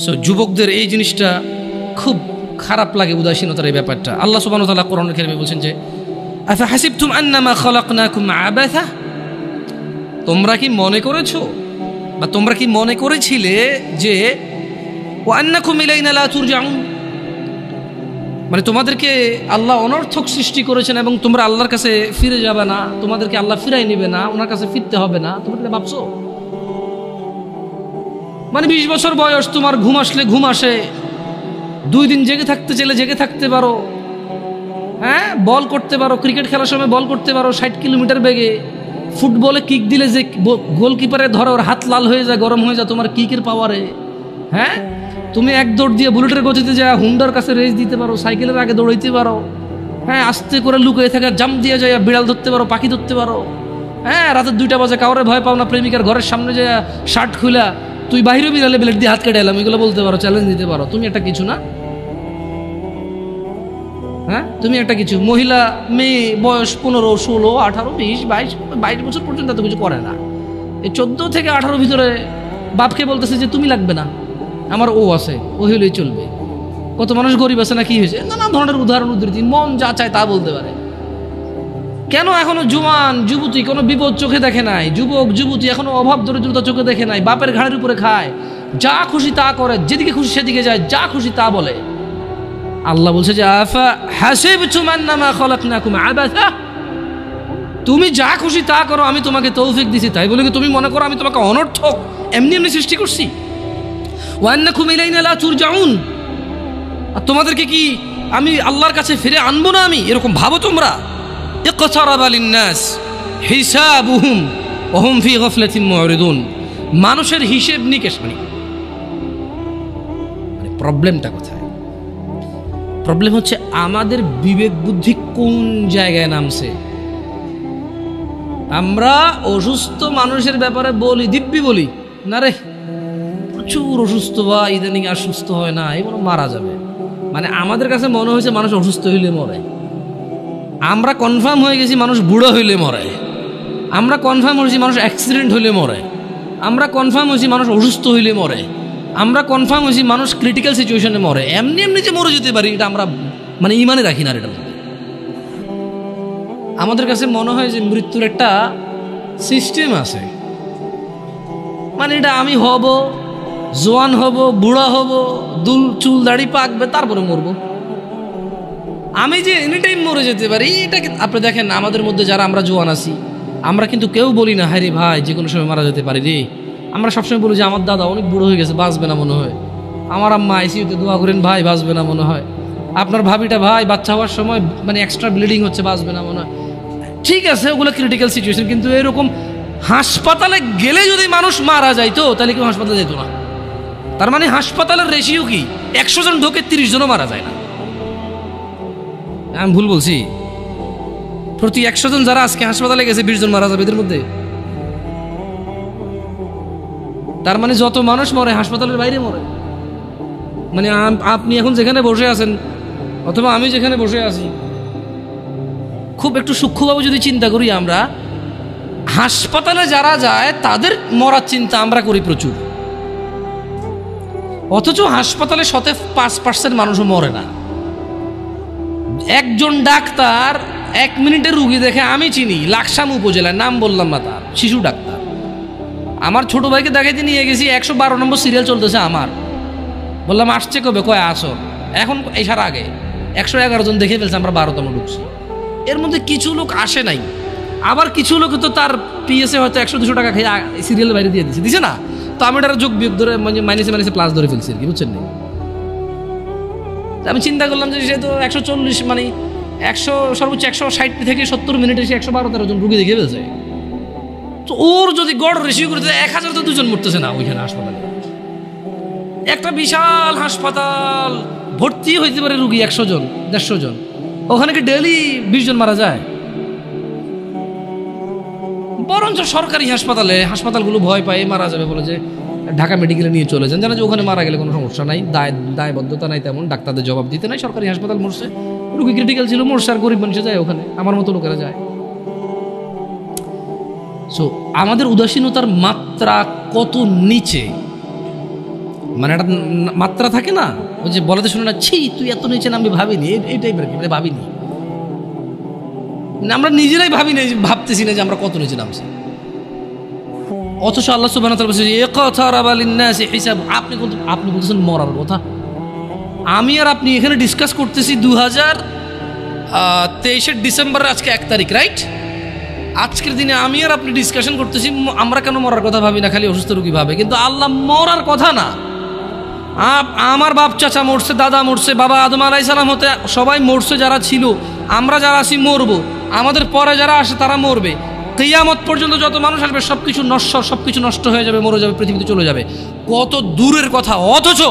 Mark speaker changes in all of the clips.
Speaker 1: So যুবকদের এই জিনিসটা খুব খারাপ লাগে, উদাসীনতার এই ব্যাপারটা। আল্লাহ সুবহানাহু ওয়া তাআলা কোরআনুল কারীমে বলছেন যে আফা হাসিবতুম আন্নামা খালাকনাকুম আবাসা, তোমরা কি মনে করেছো বা তোমরা কি মনে করেছিলে যে ওয়া আন্নাকুম ইলাইনা লা তুরজাউন, মানে তোমাদেরকে আল্লাহ অনর্থক সৃষ্টি করেছেন এবং তোমরা আল্লাহর কাছে ফিরে যাবে না, তোমাদেরকে আল্লাহ ফিরাই নেবে না, ওনার কাছে ফিরতে হবে না, তোমরা ভাবছো? মানে 20 বছর বয়স, তোমার ঘুম আসলে ঘুম আসে, 2 দিন জেগে থাকতে চাইলে জেগে থাকতে পারো, হ্যাঁ বল করতে পারো, ক্রিকেট খেলার সময় বল করতে পারো 60 কিলোমিটার বেগে, ফুটবলে কিক দিলে যে গোলকিপারে ধরে ওর হাত লাল হয়ে যায়, গরম হয়ে যায় তোমার কিকের পাওয়ারে, হ্যাঁ তুমি এক দৌড় দিয়ে বুলেটের গতিতে যায় হুন্ডার কাছে রেস দিতে পারো, সাইকেলের আগে দৌড়াইতে পারো, হ্যাঁ আস্তে করে লুকিয়ে থাকা জাম্প দিয়ে যায় বিড়াল ধরতে পারো, পাখি ধরতে পারো, হ্যাঁ রাতের 2টা বাজে কাউরে ভয় পাও না, প্রেমিকার ঘরের সামনে যায় শার্ট খুলা তুই বাইরে বিড়ালে ব্লেড দিয়ে হাত কেটে এলাম, এগুলো বলতে পারো, চ্যালেঞ্জ দিতে পারো। তুমি একটা কিছু না, হ্যাঁ তুমি একটা কিছু। মহিলা মেয়ে বয়স 15, 16, 18, 20, 22 বছর পর্যন্ত এত কিছু করে না। এই 14 থেকে 18 ভিতরে বাপকে বলতেছে যে তুমি লাগবে না, আমার ও আছে, ও হইলেই চলবে। কত মানুষ গরিব আছে না, কি হয়েছে, নানা ধরনের উদাহরণ উদ্ধৃতি, মন যা চায় তা বলতে পারে। কেন এখনো জোয়ান যুবতী কোনো বিপদ চোখে দেখে নাই, যুবক যুবতী এখনো অভাব দরিদ্রতা চোখে দেখে নাই, বাপের ঘাড়ের উপরে খায়, যা খুশি তা করে, যেদিকে খুশি সেদিকে যায়, যা খুশি তা বলে। আল্লাহ বলছে যে আফা হাসিবতুম আন্নামা খালাকনাকুম আবাসা, তুমি যা খুশি তা করো, আমি তোমাকে তৌফিক দিছি, তাই বলে কি তুমি মনে করো আমি তোমাকে অনর্থক এমনি এমনি সৃষ্টি করছি? ওয়া আন্নাকুম ইলাইনা লা তুরজাউন, আর তোমাদেরকে কি আমি আল্লাহর কাছে ফিরে আনবো না আমি, এরকম ভাবো তোমরা? ইকতারাবা লিন-নাস হিসাবুহুম ওয়া হুম ফি গাফলাতিন মুরিদুন, মানুষের হিসেব নিকেশ মানে প্রবলেমটা কোথায়? প্রবলেম হচ্ছে আমাদের বিবেক বুদ্ধি কোন জায়গায় নামছে। আমরা অসুস্থ মানুষের ব্যাপারে বলি, দিব্যি বলি না রে প্রচুর অসুস্থ বা ইদানিং আর সুস্থ হয় না, এগুলো মারা যাবে। মানে আমাদের কাছে মনে হয়েছে মানুষ অসুস্থ হইলে মরে, আমরা কনফার্ম হয়ে গেছি মানুষ বুড়ো হইলে মরে, আমরা কনফার্ম হয়েছি মানুষ অ্যাক্সিডেন্ট হইলে মরে, আমরা কনফার্ম হয়েছি মানুষ অসুস্থ হইলে মরে, আমরা কনফার্ম হয়েছি মানুষ ক্রিটিক্যাল সিচুয়েশনে মরে। এমনি এমনি যে মরে যেতে পারি এটা আমরা মানে ইমানে রাখি না। এটা আমাদের কাছে মনে হয় যে মৃত্যুর একটা সিস্টেম আছে, মানে এটা আমি হব, জোয়ান হব, বুড়া হব, চুল দাড়ি পাকবে, তারপরে মরবো, আমি যে এনি টাইম মরে যেতে পারি এটা। আপনি দেখেন আমাদের মধ্যে যারা আমরা জোয়ান আছি, আমরা কিন্তু কেউ বলি না হায় রে ভাই যে কোনো সময় মারা যেতে পারি রে। আমরা সবসময় বলি যে আমার দাদা অনেক বুড়ো হয়ে গেছে, বাঁচবে না মনে হয়, আমার আম্মা আইসিইউতে দোয়া করেন ভাই বাঁচবে না মনে হয়, আপনার ভাবিটা ভাই বাচ্চা হওয়ার সময় মানে এক্সট্রা ব্লিডিং হচ্ছে, বাঁচবে না মনে হয়। ঠিক আছে ওগুলো ক্রিটিক্যাল সিচুয়েশন, কিন্তু এরকম হাসপাতালে গেলে যদি মানুষ মারা যাইতো তাহলে কেউ হাসপাতালে যেত না। তার মানে হাসপাতালের রেশিও কি 100 জন ঢোকে 30 জনও মারা যায় না। আমি ভুল বলছি? প্রতি 100 জন যারা আজকে হাসপাতালে গেছে 20 জন মারা যাবে এদের মধ্যে। তার মানে যত মানুষ মরে হাসপাতালের বাইরে মরে। মানে আপনি এখন যেখানে বসে আছেন অথবা আমি যেখানে বসে আছি, খুব একটু সূক্ষ্মভাবে যদি চিন্তা করি, আমরা হাসপাতালে যারা যায় তাদের মরার চিন্তা আমরা করি প্রচুর, অথচ হাসপাতালে 5% মানুষও মরে না। একজন ডাক্তার 1 মিনিটের রুগী দেখে, আমি চিনি লাকসাম উপজেলায়, নাম বললাম না, তার শিশু ডাক্তার, আমার ছোট ভাইকে দেখাইতে নিয়ে গেছি, 112 নম্বর সিরিয়াল চলতেছে আমার, বললাম আসছে কবে, কয় আসর, এখন এসার আগে 111 জন দেখে ফেলছে, আমরা 12তম ঢুকছি। এর মধ্যে কিছু লোক আসে নাই, আবার কিছু লোক তো তার পিএসএ হয়তো 100-200 টাকা খেয়ে সিরিয়ালের বাইরে দিয়ে দিছে না, তো আমি ওটার যোগ বিয়োগ ধরে মানে মাইনাসে প্লাস ধরে ফেলছি আর কি, বুঝছেন না? আমি চিন্তা করলাম যে সে তো 140 মানে 100 সর্বোচ্চ 160 থেকে 70 মিনিটে সে 112-13 জন রুগী দেখে ফেলছে। তো ওর যদি গড় রেশিও করতে 1000 তো 2 জন মরতেছে না ওইখানে হাসপাতালে। একটা বিশাল হাসপাতাল, ভর্তি হইতে পারে রুগী 100 জন 150 জন, ওখানে কি ডেইলি 20 জন মারা যায়? বরঞ্চ সরকারি হাসপাতালগুলো ভয় পায় মারা যাবে বলে যে ঢাকা মেডিকেলে নিয়ে চলে যান, জানা যে ওখানে মারা গেলে কোনো সমস্যা নাই, দায়বদ্ধতা নাই তেমন, ডাক্তারদের জবাব দিতে নাই, সরকারি হাসপাতাল মরছে, রুগী ক্রিটিক্যাল ছিল মরছে, আর গরিব মানুষে যায় ওখানে, আমার মতো লোকেরা যায়। সো আমাদের উদাসীনতার মাত্রা কত নিচে মানে একটা মাত্রা থাকে না, ওই যে বলাতে শুনে না, ছি তুই এত নিচে নামবি ভাবিনি, এই টাইপের কি ভাবিনি, আমরা নিজেরাই ভাবিনি, ভাবতেছি না যে আমরা কত নিচে নামছি। অথচ আল্লাহ সুবহানাহু ওয়া তাআলা বলছেন ইকতারাবা লিন-নাসি হিসাব। আপনি বলতেছেন মরার কথা, আমি আর আপনি এখানে ডিসকাস করতেছি 2023 ডিসেম্বরের আজকে 1 তারিখ, রাইট? আজকের দিনে আমি আর আপনি ডিসকাশন করতেছি আমরা কেন মরার কথা ভাবি না, খালি অসুস্থ রোগী ভাবে, কিন্তু আল্লাহ মরার কথা না। আমার বাপ চাচা মরছে, দাদা মরছে, বাবা আদম আলাইহিস সালাম হতে সবাই মরছে, যারা ছিল, আমরা যারা আছি মরবো, আমাদের পরে যারা আসে তারা মরবে, কিয়ামত পর্যন্ত যত মানুষ আসবে সবকিছু নশ্বর, সবকিছু নষ্ট হয়ে যাবে, মরে যাবে, পৃথিবীতে চলে যাবে। কত দূরের কথা, অথচ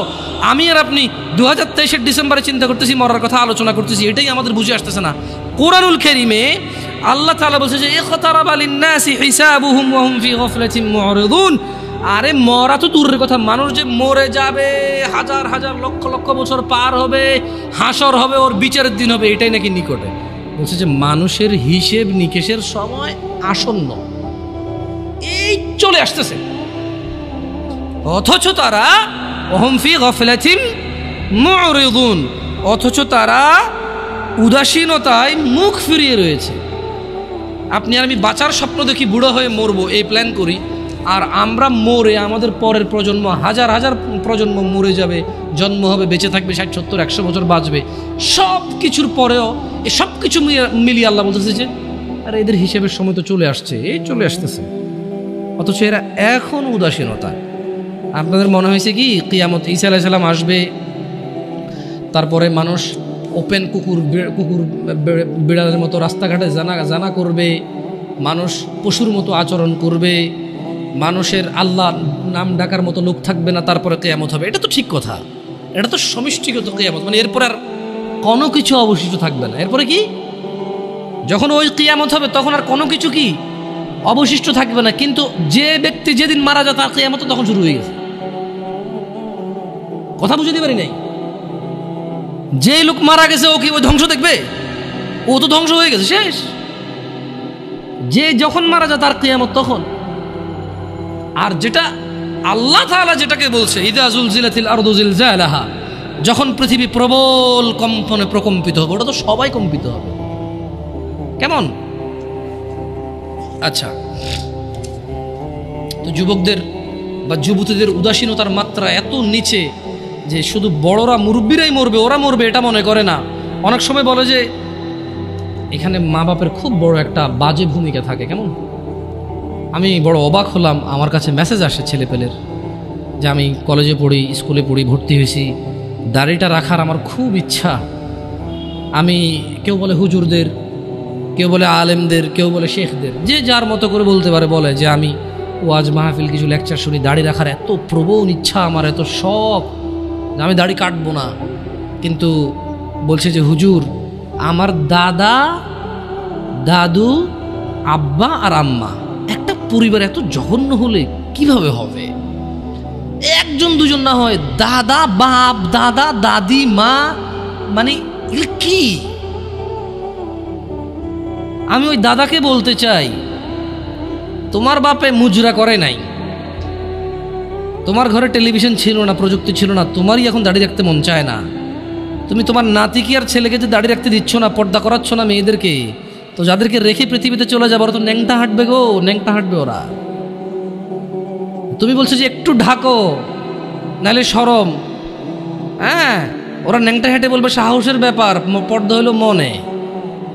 Speaker 1: আমি আর আপনি 2023 ডিসেম্বরে চিন্তা করতেছি, মরার কথা আলোচনা করতেছি, এটাই আমাদের বুঝে আসতেছে না। কোরআনুল কারীমে আল্লাহ তাআলা বলছে যে ইকতারাবা লিন-নাসি হিসাবুহুম ওয়া হুম ফি গাফলাতিন মু'রিদুন। আরে মরা তো দূরের কথা, মানুষ যে মরে যাবে, হাজার হাজার লক্ষ লক্ষ বছর পার হবে, হাসর হবে, ওর বিচারের দিন হবে, এটাই নাকি নিকটে। বলছে যে মানুষের হিসেব নিকেশের সময় আসন্ন, এই চলে আসতেছে, অথচ তারা ওহুম ফি গাফলাতিন মু'রিদুন, অথচ তারা উদাসীনতায় মুখ ফিরিয়ে রয়েছে। আপনি আর আমি বাঁচার স্বপ্ন দেখি, বুড়ো হয়ে মরবো এই প্ল্যান করি, আর আমরা মরে আমাদের পরের প্রজন্ম হাজার হাজার প্রজন্ম মরে যাবে, জন্ম হবে, বেঁচে থাকবে 60, 70, 100 বছর বাঁচবে, সব কিছুর পরেও এই সব কিছু মিলিয়ে আল্লাহ বলতেছে যে আর এদের হিসেবের সময় তো চলে আসছে, এই চলে আসতেছে, অথচ এরা এখন উদাসীনতা। আপনাদের মনে হয়েছে কি কিয়ামত ঈসা আলাইহিস সালাম আসবে, তারপরে মানুষ ওপেন কুকুর বিড়ালের মতো রাস্তাঘাটে জানা করবে, মানুষ পশুর মতো আচরণ করবে, মানুষের আল্লাহ নাম ডাকার মতো লোক থাকবে না, তারপরে কিয়ামত হবে? এটা তো ঠিক কথা, এটা তো সমষ্টিগত কিয়ামত, মানে এরপর আর কোনো কিছু অবশিষ্ট থাকবে না। এরপরে কি, যখন ওই কিয়ামত হবে তখন আর কোনো কিছু কি অবশিষ্ট থাকবে না, কিন্তু যে ব্যক্তি যেদিন মারা যায় তার কিয়ামত তখন শুরু হয়ে গেছে। কথা বুঝতে পারি নাই? যে লোক মারা গেছে ও কি ওই ধ্বংস দেখবে? ও তো ধ্বংস হয়ে গেছে, শেষ। যে যখন মারা যায় তার কিয়ামত তখন। আর যেটা আল্লাহ তাআলা যেটাকে বলছে ইযা যুলজিলাতিল আরদু জিলজালাহা, যখন পৃথিবী প্রবল কম্পনে প্রকম্পিত হবে, ওটা তো সবাই কম্পিত হবে। কেমন? আচ্ছা, তো যুবকদের বা যুবতীদের উদাসীনতার মাত্রা এত নিচে যে শুধু বড়রা মুরব্বীরাই মরবে, ওরা মরবে এটা মনে করে না। অনেক সময় বলে যে এখানে মা বাপের খুব বড় একটা বাজে ভূমিকা থাকে। কেমন? আমি বড় অবাক হলাম, আমার কাছে মেসেজ আসে ছেলেপেলের যে আমি কলেজে পড়ি, স্কুলে পড়ি, ভর্তি হয়েছি, দাড়িটা রাখার আমার খুব ইচ্ছা। আমি, কেউ বলে হুজুরদের, কেউ বলে আলেমদের, কেউ বলে শেখদের, যে যার মতো করে বলতে পারে, বলে যে আমি ওয়াজ মাহফিল কিছু লেকচার শুনি, দাড়ি রাখার এত প্রবল ইচ্ছা আমার, এত শখ, আমি দাড়ি কাটবো না। কিন্তু বলছে যে হুজুর আমার দাদা, দাদু, আব্বা আর আম্মা, একটা পরিবার এত জঘন্য হলে কিভাবে হবে? একজন দুজন না হয়, দাদা, বাপ, দাদা, দাদি, মা, মানে কি? আমি ওই দাদাকে বলতে চাই, তোমার বাপে মুজরা করে নাই, তোমার ঘরে টেলিভিশন ছিল না, প্রযুক্তি ছিল না, তোমারই এখন দাড়ি রাখতে মন চায় না। তুমি তোমার নাতি কি আর ছেলেকে যে দাড়ি রাখতে দিচ্ছ না, পর্দা করাচ্ছ না মেয়েদেরকে, তো যাদেরকে রেখে পৃথিবীতে চলে যাবো ওরা তো ন্যাংটা হাঁটবে গো, ন্যাংটা হাঁটবে ওরা। তুমি বলছো যে একটু ঢাকো নাহলে শরম, হ্যাঁ, ওরা ন্যাংটা হেঁটে বলবে সাহসের ব্যাপার, পর্দা হলো মনে।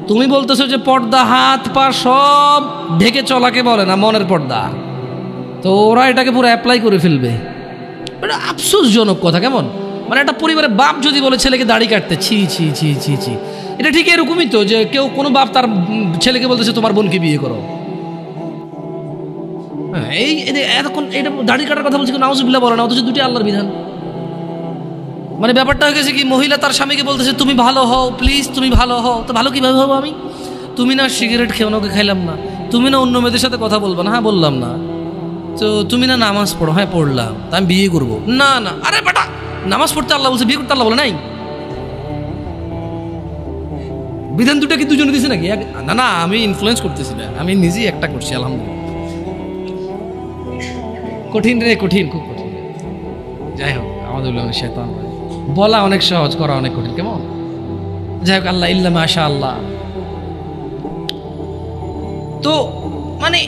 Speaker 1: তুমি বলতেছো যে পর্দা হাত পা সব ঢেকে চলাকে বলে না, মনের পর্দা, তো ওরা এটাকে পুরো অ্যাপ্লাই করে ফেলবে। এটা আফসোসজনক কথা। কেমন? মানে একটা পরিবারের বাপ যদি বলে ছেলেকে দাড়ি কাটতে, ছি ছি ছি ছি ছি, এটা ঠিক এরকমই তো যে কেউ কোনো বাপ তার ছেলেকে বলতেছে তোমার বোনকে বিয়ে করো। হ্যাঁ, এই এতক্ষণ এটা দাড়ি কাটার কথা বলছে, নাউজুবিল্লাহ বলে না, অথচ দুটি আল্লাহর বিধান। মানে ব্যাপারটা হয়ে গেছে কি, মহিলা তার স্বামীকে বলতেছে তুমি ভালো হও, প্লিজ তুমি ভালো হও। তো ভালো কীভাবে হবো আমি? তুমি না সিগারেট খেও না, ওকে খাইলাম না। তুমি না অন্য মেয়েদের সাথে কথা বলবো না, হ্যাঁ বললাম না। তো তুমি না নামাজ পড়ো, হ্যাঁ পড়লাম। তা আমি বিয়ে করবো না? না। আরে বেটা, নামাজ পড়তে আল্লাহ বলছে, বিয়ে করতে আল্লাহ বলে নাই? বিধান দুটা কি দুজনে দিছে নাকি? না না, আমি ইনফ্লুয়েন্স করতেছি না, আমি নিজেই একটা করছি, আলহামদুলিল্লাহ। কঠিন রে, কঠিন, খুব কঠিন। যাই হোক, বলা অনেক সহজ, করা অনেক কঠিন। কেমন? যাই হোক, আল্লাহ ইল্লা মাশা আল্লাহ। তো মানে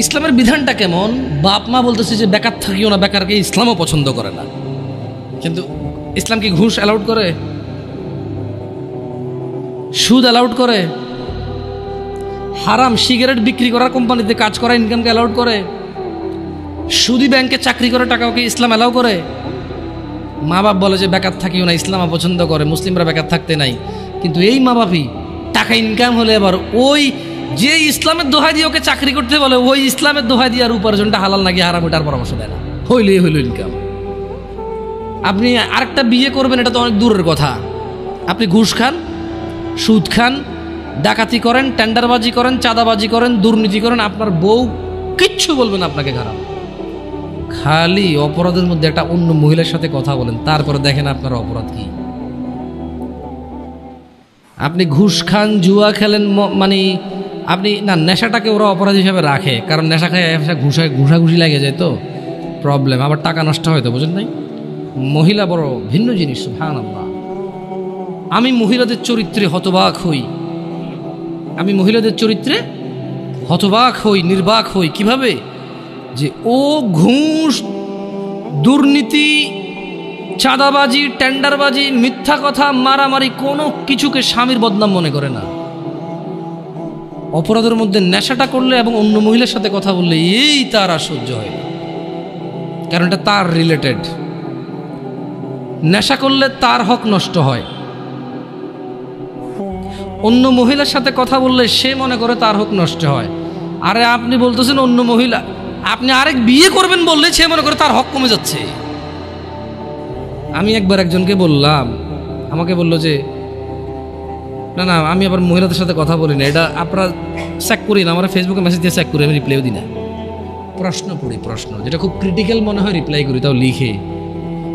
Speaker 1: ইসলামের বিধানটা কেমন? বাপ মা বলতেছে যে বেকার থাকিও না, বেকারকে ইসলামও পছন্দ করে না। কিন্তু ইসলাম কি ঘুষ অ্যালাউড করে? সুদ অ্যালাউড করে? হারাম সিগারেট বিক্রি করার কোম্পানিতে কাজ করা ইনকামকে অ্যালাউড করে? সুদি ব্যাংকে চাকরি করে টাকাকে ইসলাম অ্যালাউ করে? মা বাপ বলে যে বেকার থাকিও না, ইসলাম পছন্দ করে, মুসলিমরা বেকার থাকতে নাই। কিন্তু এই মা বাপই টাকা ইনকাম হলে আবার ওই যে ইসলামের দোহাই দিয়ে ওকে চাকরি করতে বলে, ওই ইসলামের দোহাই দিয়ে আর উপার্জনটা হালাল নাকি হারাম এটার পরামর্শ দেয় না। হইলে হইল ইনকাম। আপনি আরেকটা বিয়ে করবেন, এটা তো অনেক দূরের কথা। আপনি ঘুষ খান, সুদ খান, ডাকাতি করেন, টেন্ডারবাজি করেন, চাঁদাবাজি করেন, দুর্নীতি করেন, আপনার বউ কিচ্ছু বলবেন আপনাকে খারাপ। খালি অপরাধের মধ্যে একটা অন্য মহিলার সাথে কথা বলেন, তারপরে দেখেন আপনার অপরাধ কি। আপনি ঘুষ খান, জুয়া খেলেন, মানে আপনি না, নেশাটাকে ওরা অপরাধ হিসাবে রাখে, কারণ নেশা খায় ঘুষাঘুষি লাগে যায়, তো প্রবলেম। আবার টাকা নষ্ট হয়, তো বুঝেন নাই? মহিলা বড় ভিন্ন জিনিস, সুবহানাল্লাহ। আমি মহিলাদের চরিত্রে হতবাক হই, আমি মহিলাদের চরিত্রে হতবাক হই, নির্বাক হই। কিভাবে? যে ও ঘুষ, দুর্নীতি, চাঁদাবাজি, টেন্ডারবাজি, মিথ্যা কথা, মারামারি, কোনো কিছুকে স্বামীর বদনাম মনে করে না। অপরাধের মধ্যে নেশাটা করলে এবং অন্য মহিলার সাথে কথা বললে এই তার আর সহ্য হয় না, কারণ এটা তার রিলেটেড। নেশা করলে তার হক নষ্ট হয়, অন্য মহিলার সাথে কথা বললে সে মনে করে তার হক নষ্ট হয়। আরে আপনি বলতেছেন অন্য মহিলা, আপনি আরেক বিয়ে করবেন বললে সে মনে করে তার হক কমে যাচ্ছে। আমি একবার একজনকে বললাম, আমাকে বলল যে না না, আমি আবার মহিলাদের সাথে কথা বলি না, এটা আপনারা চেক করি না। আমার ফেসবুকে মেসেজ দিয়ে চেক করি, আমি রিপ্লাইও দিই না। প্রশ্ন পড়ি, প্রশ্ন যেটা খুব ক্রিটিক্যাল মনে হয় রিপ্লাই করি, তাও লিখে।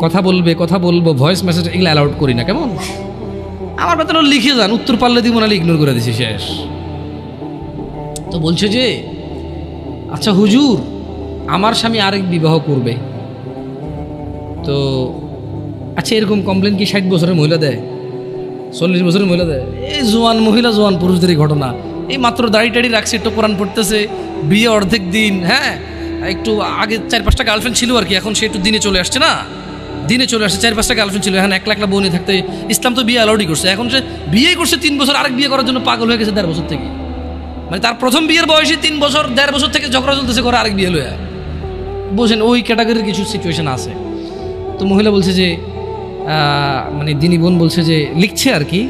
Speaker 1: কথা বলবো, ভয়েস মেসেজ এগুলো অ্যালাউড করি না। কেমন? আমার বেতন লিখে যান, উত্তর পারলে দিব, নাহলে ইগনোর করে দিছি, শেষ। তো বলছে যে আচ্ছা হুজুর, আমার স্বামী আরেক বিবাহ করবে, তো আচ্ছা এরকম কমপ্লেন কি 60 বছরের মহিলা দেয়, 40 বছরের মহিলা দেয়? এই জোয়ান মহিলা, জোয়ান পুরুষদেরই ঘটনা। এই মাত্র দাড়ি টাড়ি রাখছে, একটু কোরআন পড়তেছে, বিয়ে অর্ধেক দিন, হ্যাঁ একটু আগে 4-5টা গার্লফ্রেন্ড ছিল আর কি, এখন সে একটু দিনে চলে আসছে না, দিনে চলে আসছে। 4-5টা গার্লফ্রেন্ড ছিল, এখন একলা বউ নিয়ে থাকতে। ইসলাম তো বিয়ে অ্যালাউডই করছে, এখন সে বিয়ে করছে 3 বছর, আরেক বিয়ে করার জন্য পাগল হয়ে গেছে 1.5 বছর থেকে। মানে তার প্রথম বিয়ের বয়সে 3 বছর, 1.5 বছর থেকে ঝগড়া চলতেছে, করে আরেক বিয়ে লয়ে। বোঝেন, ওই ক্যাটাগরির কিছু সিচুয়েশন আছে। তো মহিলা বলছে যে মানে দিনী বোন বলছে যে লিখছে আর কি।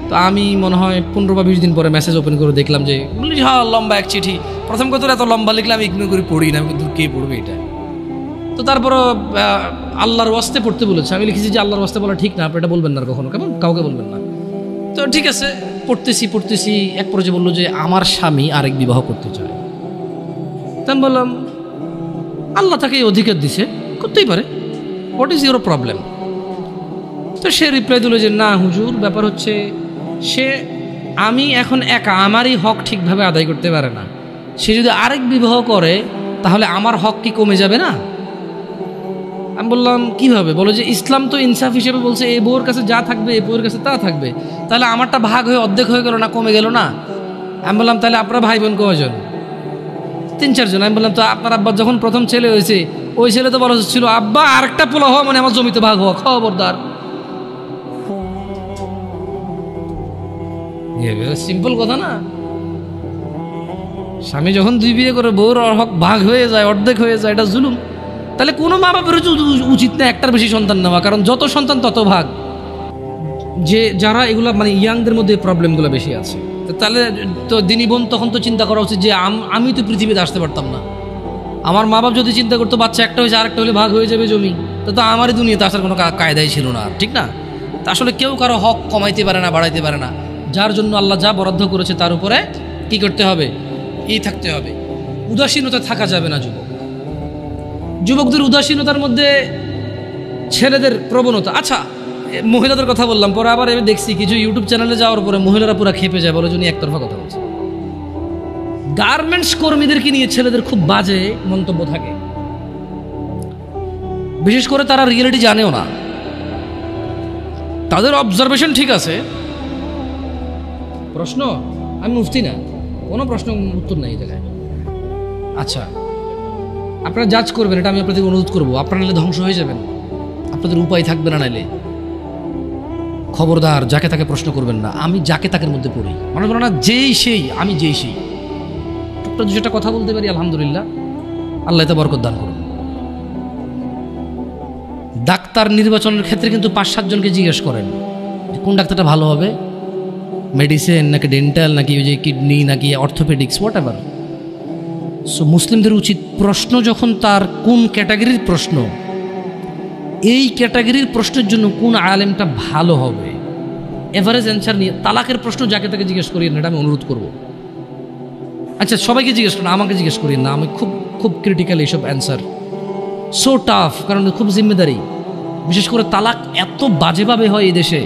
Speaker 1: তো আমি মনে হয় 15 বা 20 দিন পরে মেসেজ ওপেন করে দেখলাম যে, বলি হ্যাঁ লম্বা এক চিঠি। প্রথম কথা এত লম্বা লিখলে আমি ইগনোর করে পড়ি না, কিন্তু কে পড়বে এটা। তো তারপরও আল্লাহর ওয়াস্তে পড়তে বলেছে। আমি লিখেছি যে আল্লাহর ওয়াস্তে বলা ঠিক না, আপনি এটা বলবেন না কখনো, কেমন কাউকে বলবেন না। তো ঠিক আছে, পড়তেছি। এক পর্যায়ে বললো যে আমার স্বামী আরেক বিবাহ করতে চায়। তা আমি বললাম আল্লাহ তাকে এই অধিকার দিছে, করতেই পারে, হোয়াট ইজ ইউর প্রবলেম? তো সে রিপ্লাই দিল যে না হুজুর, ব্যাপার হচ্ছে আমি এখন একা, আমারই হক ঠিকভাবে আদায় করতে পারে না। সে যদি আরেক বিবাহ করে তাহলে আমার হক কি কমে যাবে না? আমি বললাম কিভাবে? বলো যে ইসলাম তো ইনসাফ হিসেবে বলছে এই বউর কাছে যা থাকবে এই বউর কাছে তা থাকবে, তাহলে আমারটা ভাগ হয়ে অর্ধেক হয়ে গেল না, কমে গেল না? আমি বললাম তাহলে আপনার ভাই বোন কয়জন? 3-4 জন। আমি বললাম তো আপনার আব্বার যখন প্রথম ছেলে হয়েছে, ওই ছেলে তো বলা ছিল আব্বা আরেকটা পোলা হওয়া মানে আমার জমিতে ভাগ হওয়া, খবরদার। সিম্পল কথা না? স্বামী যখন 2 বিয়ে করে বউর হক ভাগ হয়ে যায়, অর্ধেক হয়ে যায়, এটা জুলুম। তাহলে কোনো মা বাপের উচিত না একটার বেশি সন্তান নেওয়া, কারণ যত সন্তান তত ভাগ। যে যারা এগুলা মানে ইয়াংদের মধ্যে প্রবলেমগুলো বেশি আছে, তাহলে তো দিনী বোন তখন তো চিন্তা করা উচিত যে আমি তো পৃথিবীতে আসতে পারতাম না। আমার মা বাপ যদি চিন্তা করতো বাচ্চা একটা হয়েছে আরেকটা হলে ভাগ হয়ে যাবে জমি, তো আমারই দুনিয়াতে আসার কোনো কায়দাই ছিল না, ঠিক না? তা আসলে কেউ কারো হক কমাইতে পারে না, বাড়াইতে পারে না। যার জন্য আল্লাহ যা বরাদ্দ করেছে তার উপরে কি করতে হবে? থাকতে হবে। উদাসীনতা থাকা যাবে না। যুবকদের উদাসীনতার মধ্যে ছেলেদের প্রবণতা। আচ্ছা মহিলাদের কথা বললাম, পরে আবার আমি দেখছি কিছু ইউটিউব চ্যানেলে যাওয়ার পরে মহিলারা পুরো খেপে যায়, বলে উনি একতরফা কথা বলছে। গার্মেন্টস কর্মীদেরকে নিয়ে ছেলেদের খুব বাজে মন্তব্য থাকে। বিশেষ করে তারা রিয়েলিটি জানেও না, তাদের অবজারভেশন ঠিক আছে। প্রশ্ন, আমি মুফতি না, কোনো প্রশ্ন উত্তর নাই এই জায়গায়। আচ্ছা, আপনারা জাজ করবেন, এটা আমি আপনাদের অনুরোধ করবো। আপনারা নাহলে ধ্বংস হয়ে যাবেন, আপনাদের উপায় থাকবে না। নাইলে খবরদার যাকে তাকে প্রশ্ন করবেন না। আমি যাকে তাকের মধ্যে পড়ি, মানুষ বলে না যেই সেই, আমি যেই সেই। টুকটা দুটা কথা বলতে পারি, আলহামদুলিল্লাহ, আল্লাহ এতে বরকত দান করুন। ডাক্তার নির্বাচনের ক্ষেত্রে কিন্তু 5-7 জনকে জিজ্ঞেস করেন কোন ডাক্তারটা ভালো হবে, মেডিসিন নাকি ডেন্টাল নাকি ওই যে কিডনি নাকি অর্থোপেডিক্স, হোয়াট এভার। সো মুসলিমদের উচিত প্রশ্ন যখন তার কোন ক্যাটাগরির প্রশ্ন, এই ক্যাটাগরির প্রশ্নের জন্য কোন আলেমটা ভালো হবে, এভারেজ অ্যান্সার নিয়ে। তালাকের প্রশ্ন যাকে তাকে জিজ্ঞেস করিয়েন না, এটা আমি অনুরোধ করব। আচ্ছা, সবাইকে জিজ্ঞেস করেন, আমাকে জিজ্ঞেস করিয়েন না। আমি খুব খুব ক্রিটিক্যাল এইসব অ্যান্সার, সো টাফ, কারণ খুব জিম্মেদারি। বিশেষ করে তালাক এত বাজেভাবে হয় এই দেশে।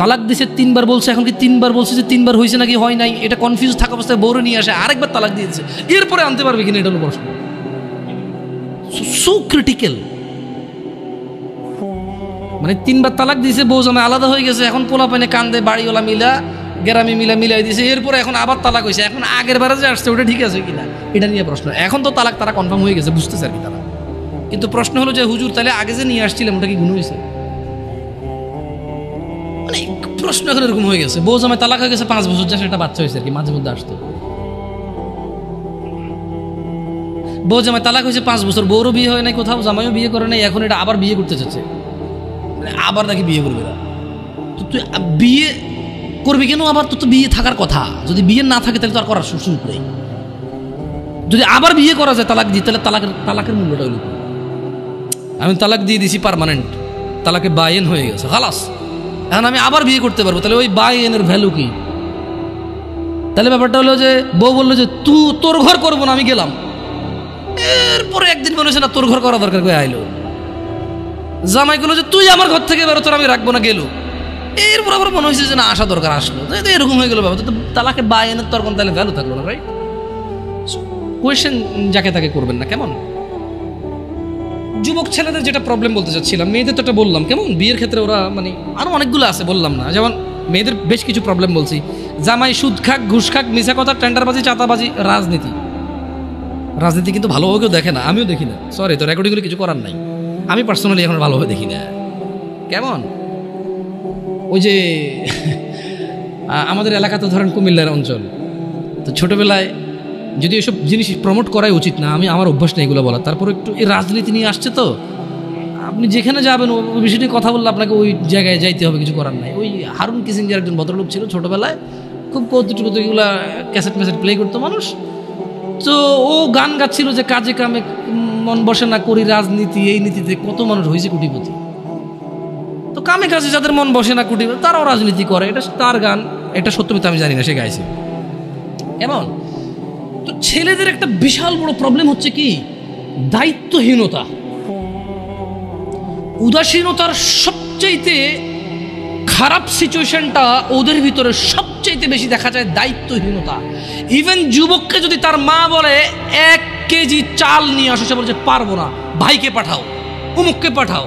Speaker 1: তালাক দিছে 3 বার বলছে, এখন কি 3 বার বলছে যে 3 বার হয়েছে নাকি হয় নাই, এটা কনফিউজ থাকা অবস্থায় বউরে নিয়ে আসে, আরেকবার তালাক দিয়েছে, এরপরে আনতে পারবে কিনা, এটা হলো প্রশ্ন। সো ক্রিটিক্যাল, মানে 3 বার তালাক দিয়েছে, বউ জামাই আলাদা হয়ে গেছে, এখন পোলা পানে কান্দে, বাড়িওয়ালা মিলা গ্রামে মিলাই দিয়েছে, এরপরে এখন আবার তালাক হয়েছে, এখন আগের বারে যে আসছে ওটা ঠিক আছে কিনা, এটা নিয়ে প্রশ্ন। এখন তো তালাক তারা কনফার্ম হয়ে গেছে, বুঝতেছে আর কি তারা। কিন্তু প্রশ্ন হলো যে হুজুর তাহলে আগে যে নিয়ে আসছিলাম ওটা কি গুণ হয়েছে? মানে প্রশ্ন এখন এরকম হয়ে গেছে, বউ জামাই তালাক হয়ে গেছে 5 বছর, যা সেটা বাচ্চা হয়েছে আর কি, মাঝে মধ্যে আসতো। বউ জামাই তালাক হয়েছে 5 বছর, বউরও বিয়ে হয় নাই কোথাও, জামাইও বিয়ে করে নাই, এখন এটা আবার বিয়ে করতে চাচ্ছে, মানে আবার নাকি বিয়ে করবে না। তো তুই বিয়ে করবি কেন আবার? তো বিয়ে থাকার কথা, যদি বিয়ে না থাকে তাহলে তো আর করার সুযোগ নেই। যদি আবার বিয়ে করা যায় তালাক দিয়ে, তাহলে তালাকের মূল্যটা হইল। আমি তালাক দিয়ে দিছি পার্মানেন্ট, তালাকে বায়েন হয়ে গেছে, খালাস, এখন আমি আবার বিয়ে করতে পারবো, তাহলে ওই বায়েনের ভ্যালু কি? তাহলে ব্যাপারটা হলো যে বউ বললো যে তোর ঘর করবো না, আমি গেলাম। এরপরে একদিন মনে হচ্ছে না তোর ঘর করা দরকার, কয়ে আইলো। জামাই গুলো যে তুই আমার ঘর থেকে বেরো, তোর আমি রাখবো না, গেলো। এরপর আবার মনে হয়েছে যে না আসা দরকার, আসলো, এরকম হয়ে গেল ব্যাপার। তো তালাকে বায়েনের তোর কোন তাহলে ভ্যালু থাকলো না, রাইট? কোয়েশ্চেন যাকে তাকে করবেন না, কেমন? যুবক ছেলেদের যেটা প্রবলেম বলতে চাচ্ছিলাম, মেয়েদের তো এটা বললাম, কেমন বিয়ের ক্ষেত্রে ওরা মানে আরো অনেকগুলো আছে, বললাম না। যেমন মেয়েদের বেশ কিছু প্রবলেম বলছি, জামাই সুদ খাক, ঘুষ খাক, মিছা কথা, টেন্ডারবাজি, চাঁদাবাজি, রাজনীতি কিন্তু ভালোভাবে কেউ দেখে না, আমিও দেখি না, সরি, তো রেকর্ডিংগুলো কিছু করার নাই। আমি পার্সোনালি এখন ভালোভাবে দেখি না। কেমন ওই যে আমাদের এলাকা তো ধরেন কুমিল্লার অঞ্চল, তো ছোটবেলায় যদি এসব জিনিস প্রমোট করাই উচিত না, আমি আমার অভ্যাস নেই এগুলো বলা, তারপর একটু এই রাজনীতি নিয়ে আসছে, তো আপনি যেখানে যাবেন ওই বিষয়টি কথা বললে আপনাকে ওই জায়গায় যাইতে হবে, কিছু করার নাই। ওই হারুন কিসিঞ্জার একজন ভদ্রলোক ছিল ছোটবেলায়, খুব কৌতুকগুলা ক্যাসেট প্লে করতো মানুষ, তো ও গান গাচ্ছিল যে কাজে কামে মন বসে না, করি রাজনীতি, এই নীতিতে কত মানুষ হয়েছে কোটিপতি। তো কামে কাজে যাদের মন বসে না, কোটিপতি, তারাও রাজনীতি করে, এটা তার গান, এটা সত্য মিথ্যা আমি জানি না, সে গাইছে। কেমন? তো ছেলেদের একটা বিশাল বড় প্রবলেম হচ্ছে কি, দায়িত্বহীনতা, উদাসীনতার সবচাইতে খারাপ সিচুয়েশনটা ওদের ভিতরে সবচাইতে বেশি দেখা যায়, দায়িত্বহীনতা। ইভেন যুবককে যদি তার মা বলে 1 কেজি চাল নিয়ে আসো, সে বলছে পারবো না, ভাইকে পাঠাও, অমুককে পাঠাও।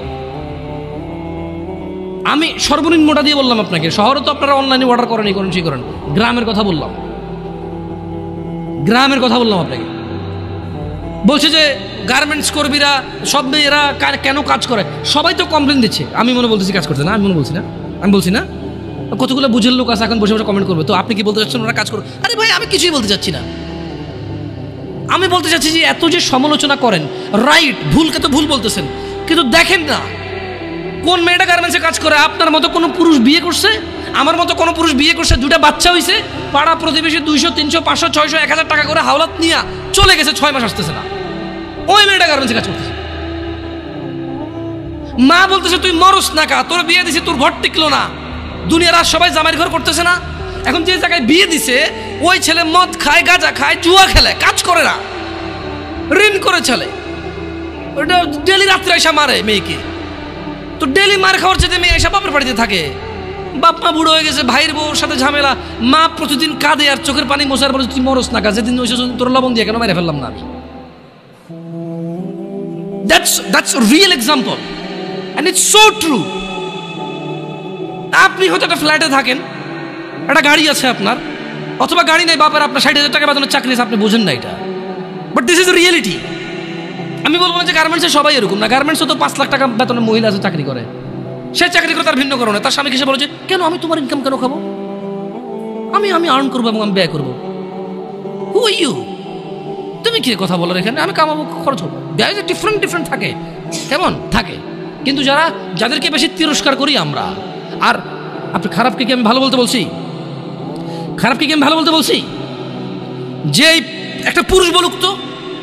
Speaker 1: আমি সর্বনিম্নটা দিয়ে বললাম আপনাকে, শহরে তো আপনারা অনলাইনে অর্ডার করেন, এই করেন, সেই করেন, গ্রামের কথা বললাম আপনাকে। বলছে যে গার্মেন্টস কর্মীরা সব মেয়েরা কেন কাজ করে, সবাই তো কমপ্লেন দিচ্ছে, আমি মনে বলতেছি কাজ করছে না, আমি বলছি না, কতগুলো বুঝের লোক আছে এখন বসে বসে কমেন্ট করবে, তো আপনি কি বলতে চাচ্ছেন ওরা কাজ করবে? আরে ভাই, আমি কিছুই বলতে চাচ্ছি না, আমি বলতে চাচ্ছি যে এত যে সমালোচনা করেন, রাইট, ভুলকে তো ভুল বলতেছেন, কিন্তু দেখেন না কোন মেয়েটা গার্মেন্টসে কাজ করে। আপনার মতো কোনো পুরুষ বিয়ে করছে, আমার মতো কোনো পুরুষ বিয়ে করছে, 2টা বাচ্চা হয়েছে, পাড়া প্রতিবেশী 200, 300, 500, 600, 1000 টাকা করে হাওলাত নিয়ে চলে গেছে, 6 মাস আসতেছে না, ওই মেয়েটা গার্মেন্টসে কাজ করতেছে। মা বলতেছে তুই মরস না কা, তোর বিয়ে দিছে, তোর ঘর টিকলো না, দুনিয়ার আর সবাই জামাইয়ের ঘর করতেছে না। এখন যে জায়গায় বিয়ে দিছে ওই ছেলে মদ খায়, গাঁজা খায়, জুয়া খেলে, কাজ করে না, ঋণ করে চলে, ওটা ডেলি রাত্রে এসে মারে মেয়েকে। তো ডেলি মার খাওয়ার চেয়ে মেয়ে এসে বাপের বাড়িতে থাকে, বাপ মা বুড়ো হয়ে গেছে, ভাইয়ের বউর সাথে ঝামেলা, মা প্রতিদিন কাঁদে আর চোখের পানি মোছার বলে তুই মরস না কা, যেদিন ওই তোর লবণ দিয়ে কেন মেরে ফেললাম না। That's real example and it's so true. আপনি হয়তো একটা ফ্ল্যাটে থাকেন, একটা গাড়ি আছে আপনার, অথবা গাড়ি নেই, বাপের আপনার 60,000 টাকা বেতনের চাকরি আছে, আপনি বোঝেন না এটা, বাট দিস ইজ রিয়েলিটি। আমি বলবো না যে গার্মেন্টসে সবাই এরকম না, গার্মেন্টসে তো 5 লাখ টাকা বেতনের মহিলা আছে চাকরি করে, সে চাকরি করে তার ভিন্ন কারণে, তার স্বামীকে সে বলে যে কেন আমি তোমার ইনকাম কেন খাবো, আমি আর্ন করবো এবং আমি ব্যয় করবো। হু আর ইউ? তুমি কি কথা বলার এখানে? আমি কামাবো, খরচ হবো। ব্যয় যে ডিফারেন্ট থাকে, কেমন থাকে। কিন্তু যাদেরকে বেশি তিরস্কার করি আমরা, আর আপনি খারাপকে কি আমি ভালো বলতে বলছি? খারাপকে কি আমি ভালো বলতে বলছি? যে একটা পুরুষ বলুক তো,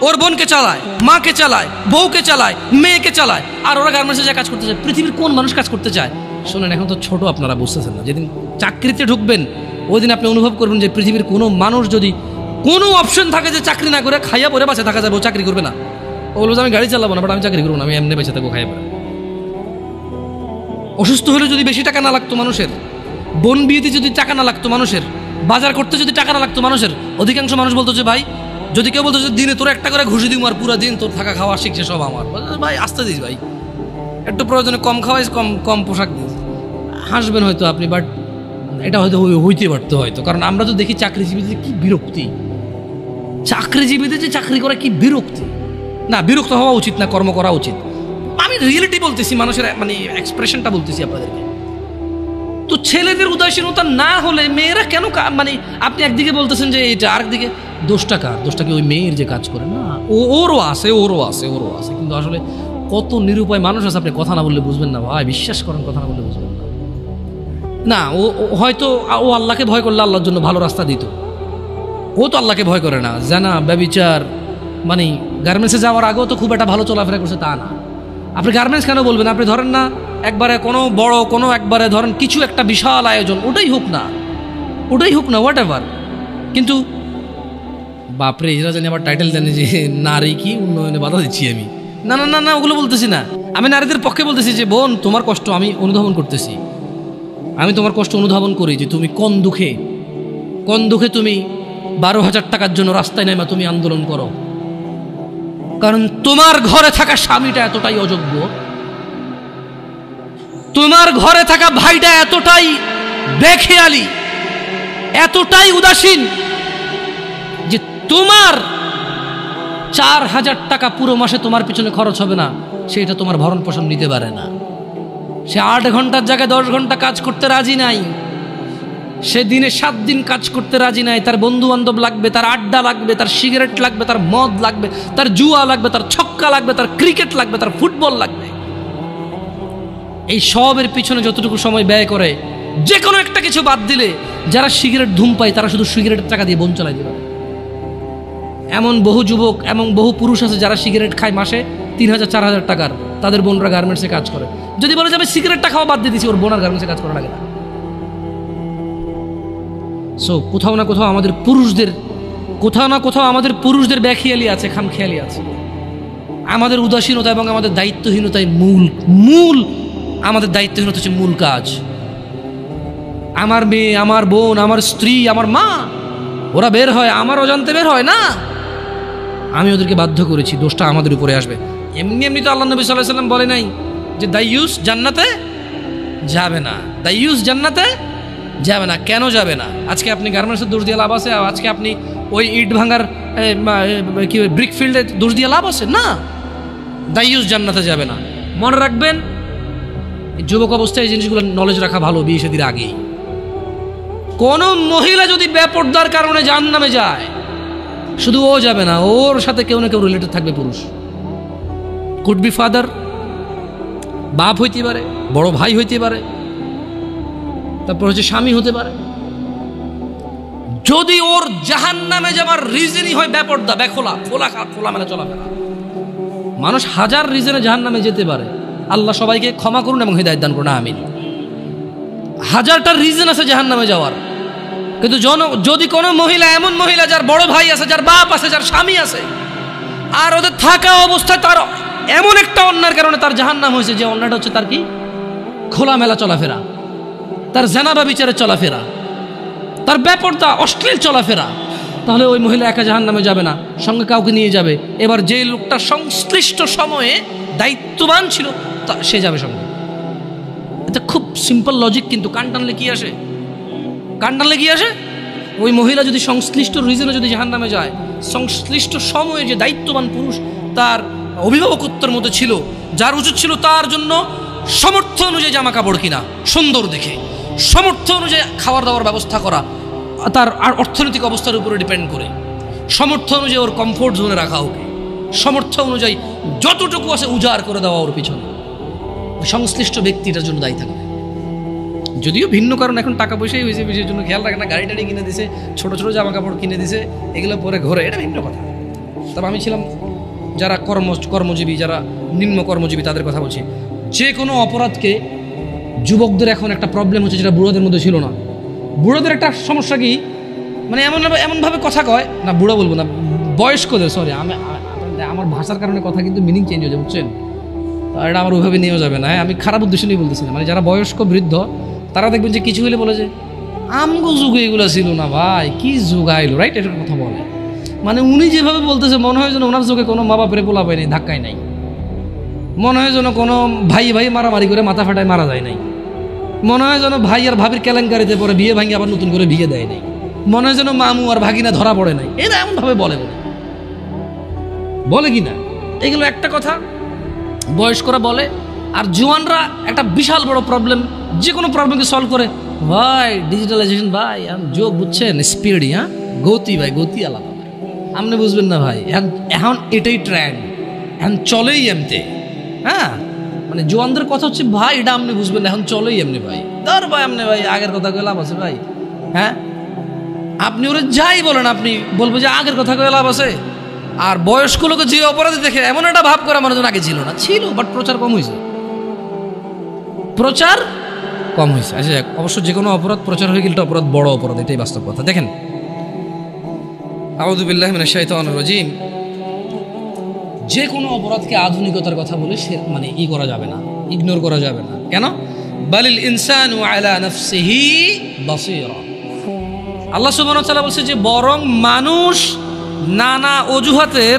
Speaker 1: ওর বোনকে চালায়, মাকে চালায়, বউকে চালায়, মেয়েকে চালায়, আর ওরা গার্মেন্টসে যা কাজ করতে চায়। পৃথিবীর কোন মানুষ কাজ করতে চায়? শোনেন, এখন তো ছোট, আপনারা বুঝতেছেন না। যেদিন চাকরিতে ঢুকবেন ওই দিন আপনি অনুভব করবেন যে পৃথিবীর কোনো মানুষ যদি কোনো অপশন থাকে যে চাকরি না করে খাইয়া পরে বাঁচে থাকা যাবে, ও চাকরি করবে না। ও বলবো যে আমি গাড়ি চালাবো না, বাট আমি চাকরি করবো না, আমি এমনি বেঁচে থাকবো খাইয়া পরে। অসুস্থ হলে যদি বেশি টাকা না লাগতো মানুষের, বোন বিয়েতে যদি টাকা না লাগতো মানুষের, বাজার করতে যদি টাকা না লাগতো মানুষের, অধিকাংশ মানুষ বলতো যে ভাই, যদি কেউ বলতো যে দিনে তোর একটা করে ঘুষি দিব আর পুরো দিন তোর থাকা খাওয়া শিখছে সব আমার, ভাই আসতে দিস ভাই, একটু প্রয়োজনে কম খাওয়াইস, কম পোশাক দিস, হাসবেন হয়তো আপনি, বাট এটা হয়তো হইতে পারতো হয়তো। কারণ আমরা তো দেখি চাকরিজীবীদের কি বিরক্তি, চাকরিজীবীদের যে চাকরি করা কি বিরক্তি। না, বিরক্ত হওয়া উচিত না, কর্ম করা উচিত। আমি রিয়েলিটি বলতেছি, মানুষের মানে এক্সপ্রেশনটা বলতেছি আপনাদেরকে। তো ছেলেদের উদাসীনতা না হলে মেয়েরা কেন মানে আপনি একদিকে বলতেছেন যে এটা, আরেকদিকে দোষটা কার? দোষটা কি ওই মেয়ের যে কাজ করে? না, ওরও আছে। কিন্তু আসলে কত নিরুপায় মানুষ আছে, আপনি কথা না বললে বুঝবেন না ভাই, বিশ্বাস করেন, কথা না বললে বুঝবেন না। না, ও হয়তো ও আল্লাহকে ভয় করলে আল্লাহর জন্য ভালো রাস্তা দিত। ও তো আল্লাহকে ভয় করে না, জানা ব্যভিচার, মানে গার্মেন্টসে যাওয়ার আগেও তো খুব একটা ভালো চলাফেরা করছে তা না। আপনি গার্মেন্টস কেন বলবেন? আপনি ধরেন না একবারে কোনো বড় কোনো একবারে ধরেন কিছু একটা বিশাল আয়োজন, ওটাই হোক না হোয়াট এভার। কিন্তু বাপরে, এরা জানি আবার টাইটেল জানি যে নারী কি উন্নয়নে বাধা দিচ্ছি আমি। না, ওগুলো বলতেছি না। আমি নারীদের পক্ষে বলতেছি যে বোন, তোমার কষ্ট আমি অনুধাবন করতেছি, আমি তোমার কষ্ট অনুধাবন করি যে তুমি কোন দুঃখে তুমি 12,000 টাকার জন্য রাস্তায় নেমে তুমি আন্দোলন করো। কারণ তোমার ঘরে থাকা স্বামীটা এতটাই অযোগ্য, তোমার ঘরে থাকা ভাইটা এতটাই বেখেয়ালি, এতটাই উদাসীন যে তোমার 4,000 টাকা পুরো মাসে তোমার পিছনে খরচ হবে না, সেটা তোমার ভরণ পোষণ নিতে পারে না। সে 8 ঘন্টার জায়গায় 10 ঘন্টা কাজ করতে রাজি নাই, সে দিনে 7 দিন কাজ করতে রাজি নাই। তার বন্ধু বান্ধব লাগবে, তার আড্ডা লাগবে, তার সিগারেট লাগবে, তার মদ লাগবে, তার জুয়া লাগবে, তার ছক্কা লাগবে, তার ক্রিকেট লাগবে, তার ফুটবল লাগবে। এই সবের পিছনে যতটুকু সময় ব্যয় করে, যে কোনো একটা কিছু বাদ দিলে, যারা সিগারেট ধূম পায় তারা শুধু সিগারেটের টাকা দিয়ে বোন চালাই দিতে পারে। এমন বহু যুবক, এমন বহু পুরুষ আছে যারা সিগারেট খায় মাসে 3,000 4,000 টাকার, তাদের বোনরা গার্মেন্টসে কাজ করে। যদি বলে যে আমি সিগারেটটা খাওয়া বাদ দিয়ে দিচ্ছি, ওর বোন আর গার্মেন্টসে কাজ করা লাগে না। সো কোথাও না কোথাও আমাদের পুরুষদের বেখেয়ালি আছে, খামখেয়ালি আছে। আমাদের উদাসীনতা এবং আমাদের দায়িত্বহীনতাই মূল আমাদের দায়িত্বহীনতা হচ্ছে মূল কাজ। আমার মেয়ে, আমার বোন, আমার স্ত্রী, আমার মা, ওরা বের হয়, আমার অজান্তে বের হয় না, আমি ওদেরকে বাধ্য করেছি, দোষটা আমাদের উপরে আসবে। এমনি তো আল্লাহ নবী সাল্লাল্লাহু আলাইহি ওয়াসাল্লাম বলে নাই যে দাইয়ুস জান্নাতে যাবে না, কেন যাবে না? আজকে আপনি গার্মেন্টসের দোষ দিয়ে লাভ আছে? আজকে আপনি ওই ইট ভাঙার কি ব্রিক ফিল্ডে দোষ দিয়ে লাভ আছে? না, দাইয়ুস জান্নাতে যাবে না। মনে রাখবেন, যুবক অবস্থায় এই জিনিসগুলো নলেজ রাখা ভালো। বিয়ে শাদীর আগেই কোন মহিলা যদি বেপরদার কারণে জাহান্নামে যায়, শুধু ও যাবে না, ওর সাথে কেউ না কেউ রিলেটেড থাকবে পুরুষ। কুড বি ফাদার, বাপ হইতে পারে, বড় ভাই হইতে পারে, তারপর হচ্ছে স্বামী হতে পারে। যদি ওর জাহান্নামে যাবার রিজনই হয় বেপরদা, খোলামেলা চলাফেরা, মানুষ হাজার রিজনে জাহান্নামে যেতে পারে। আল্লাহ সবাইকে ক্ষমা করুন এবং হিদায়াত দান করুন, আমিন। হাজারটা রিজন আছে জাহান্নামে যাওয়ার, কিন্তু যদি কোনো মহিলা, এমন মহিলা যার বড় ভাই আছে, যার বাপ আছে, যার স্বামী আছে, আর ওদের থাকা অবস্থায় তার এমন একটা অন্যায়ের কারণে তার জাহান্নাম হয়েছে, যে অন্যটা হচ্ছে তার কি খোলামেলা চলাফেরা, তার জানাবা বিচারের চলাফেরা, তার বেপরদা অশ্লীল চলাফেরা, তাহলে ওই মহিলা একা জাহান্নামে যাবে না, সঙ্গে কাউকে নিয়ে যাবে। এবার যে লোকটা সংশ্লিষ্ট সময়ে দায়িত্ববান ছিল সে যাবে সঙ্গে। এটা খুব সিম্পল লজিক, কিন্তু কান টানলে কি আসে? কান টানলে কি আসে? ওই মহিলা যদি সংশ্লিষ্ট রিজনে যদি জাহান্নামে যায়, সংশ্লিষ্ট সময়ে যে দায়িত্ববান পুরুষ তার অভিভাবকত্বের মতো ছিল, যার উচিত ছিল তার জন্য সামর্থ্য অনুযায়ী জামা কাপড় কিনা সুন্দর দেখে, সামর্থ্য অনুযায়ী খাওয়ার দাওয়ার ব্যবস্থা করা, তার আর অর্থনৈতিক অবস্থার উপরে ডিপেন্ড করে, সামর্থ্য অনুযায়ী ওর কমফোর্ট জোনে রাখা, ওকে সামর্থ্য অনুযায়ী যতটুকু আছে উজাড় করে দেওয়া ওর পিছনে, সংশ্লিষ্ট ব্যক্তিটার জন্য দায়ী থাকবে। যদিও ভিন্ন কারণ, এখন টাকা পয়সাই হয়েছে, বিষয়ের জন্য খেয়াল রাখে না, গাড়ি টাড়ি কিনে দিছে, ছোট ছোট জামা কাপড় কিনে দিছে, এগুলো পরে ঘরে, এটা ভিন্ন কথা। তবে আমি ছিলাম যারা কর্মজীবী, যারা নিম্ন কর্মজীবী, তাদের কথা বলছি। যে কোনো অপরাধকে যুবকদের এখন একটা প্রবলেম হচ্ছে, যেটা বুড়োদের মধ্যে ছিল না। বুড়োদের একটা সমস্যা কি, মানে এমনভাবে কথা কয় না, বুড়ো বলবো না, বয়স্কদের, সরি আমার ভাষার কারণে কথা কিন্তু মিনিং চেঞ্জ হয়ে যাবে, বুঝছেন? এটা আমার ওইভাবে নিয়েও যাবে না, আমি খারাপ উদ্দেশ্য নিয়ে বলতেছি না। মানে যারা বয়স্ক বৃদ্ধ, তারা দেখবেন যে কিছু হলে বলে যে আমগো যুগে এগুলো ছিল না ভাই, কি যুগ আইলো, রাইট? এটার কথা বলে, মানে উনি যেভাবে বলতেছে মনে হয় যেন ওনার যুগে কোনো মা বাপের পোলা পায় নাই, ধাক্কায় নাই, মনে হয় যেন কোনো ভাই মারামারি করে মাথা ফাটায় মারা যায় নাই, মনে হয় যেন ভাই আর ভাবির কেলেঙ্কারিতে পরে বিয়ে ভাঙি আবার নতুন করে বিয়ে দেয় নাই, মনে হয় যেন মামু আর ভাগিনা ধরা পড়ে নাই। এরা এমনভাবে বলে কি না? এগুলো একটা কথা বয়স্করা বলে। আর জোয়ানরা একটা বিশাল বড় প্রবলেম, যে কোনো প্রবলেমকে সলভ করে, ভাই ডিজিটালাইজেশন, ভাই যোগ, বুঝছেন, স্পিডি, হ্যাঁ গতি, ভাই গতি আলাদা, আপনি বুঝবেন না ভাই, এখন এটাই ট্রেন্ড, এখন চলেই এমতে। হ্যাঁ, মানে জোয়ানদের কথা হচ্ছে ভাই এটা আপনি বুঝবেন না, এখন চলেই এমনি ভাই, ধর ভাই আপনি ভাই আগের কথা কয়ে লাভ আছে ভাই। হ্যাঁ, আপনি ওরা যাই বলেন, আপনি বলবো যে আগের কথা কয়ে লাভ আছে। আর বয়স্ক লোকে যে অপরাধী দেখে এমন একটা ভাব করে মানুষজন আগে ছিল না, ছিল, বাট প্রচার কম হয়েছে, আচ্ছা অবশ্য যে কোনো অপরাধ প্রচার হয়ে গেলে অপরাধ বড় অপরাধ, এটাই বাস্তব কথা। দেখেন, আউযু বিল্লাহি মিনাশ শাইতানির রাজিম, যে কোনো অপরাধকে আধুনিকতার কথা বলে সে মানে করা যাবে না, ইগনোর করা যাবে না। কেন? বালিল ইনসানু আলা নাফসিহি বাসীরা, আল্লাহ সুবহানাহু ওয়া তাআলা বলছে যে বরং মানুষ নানা অজুহাতের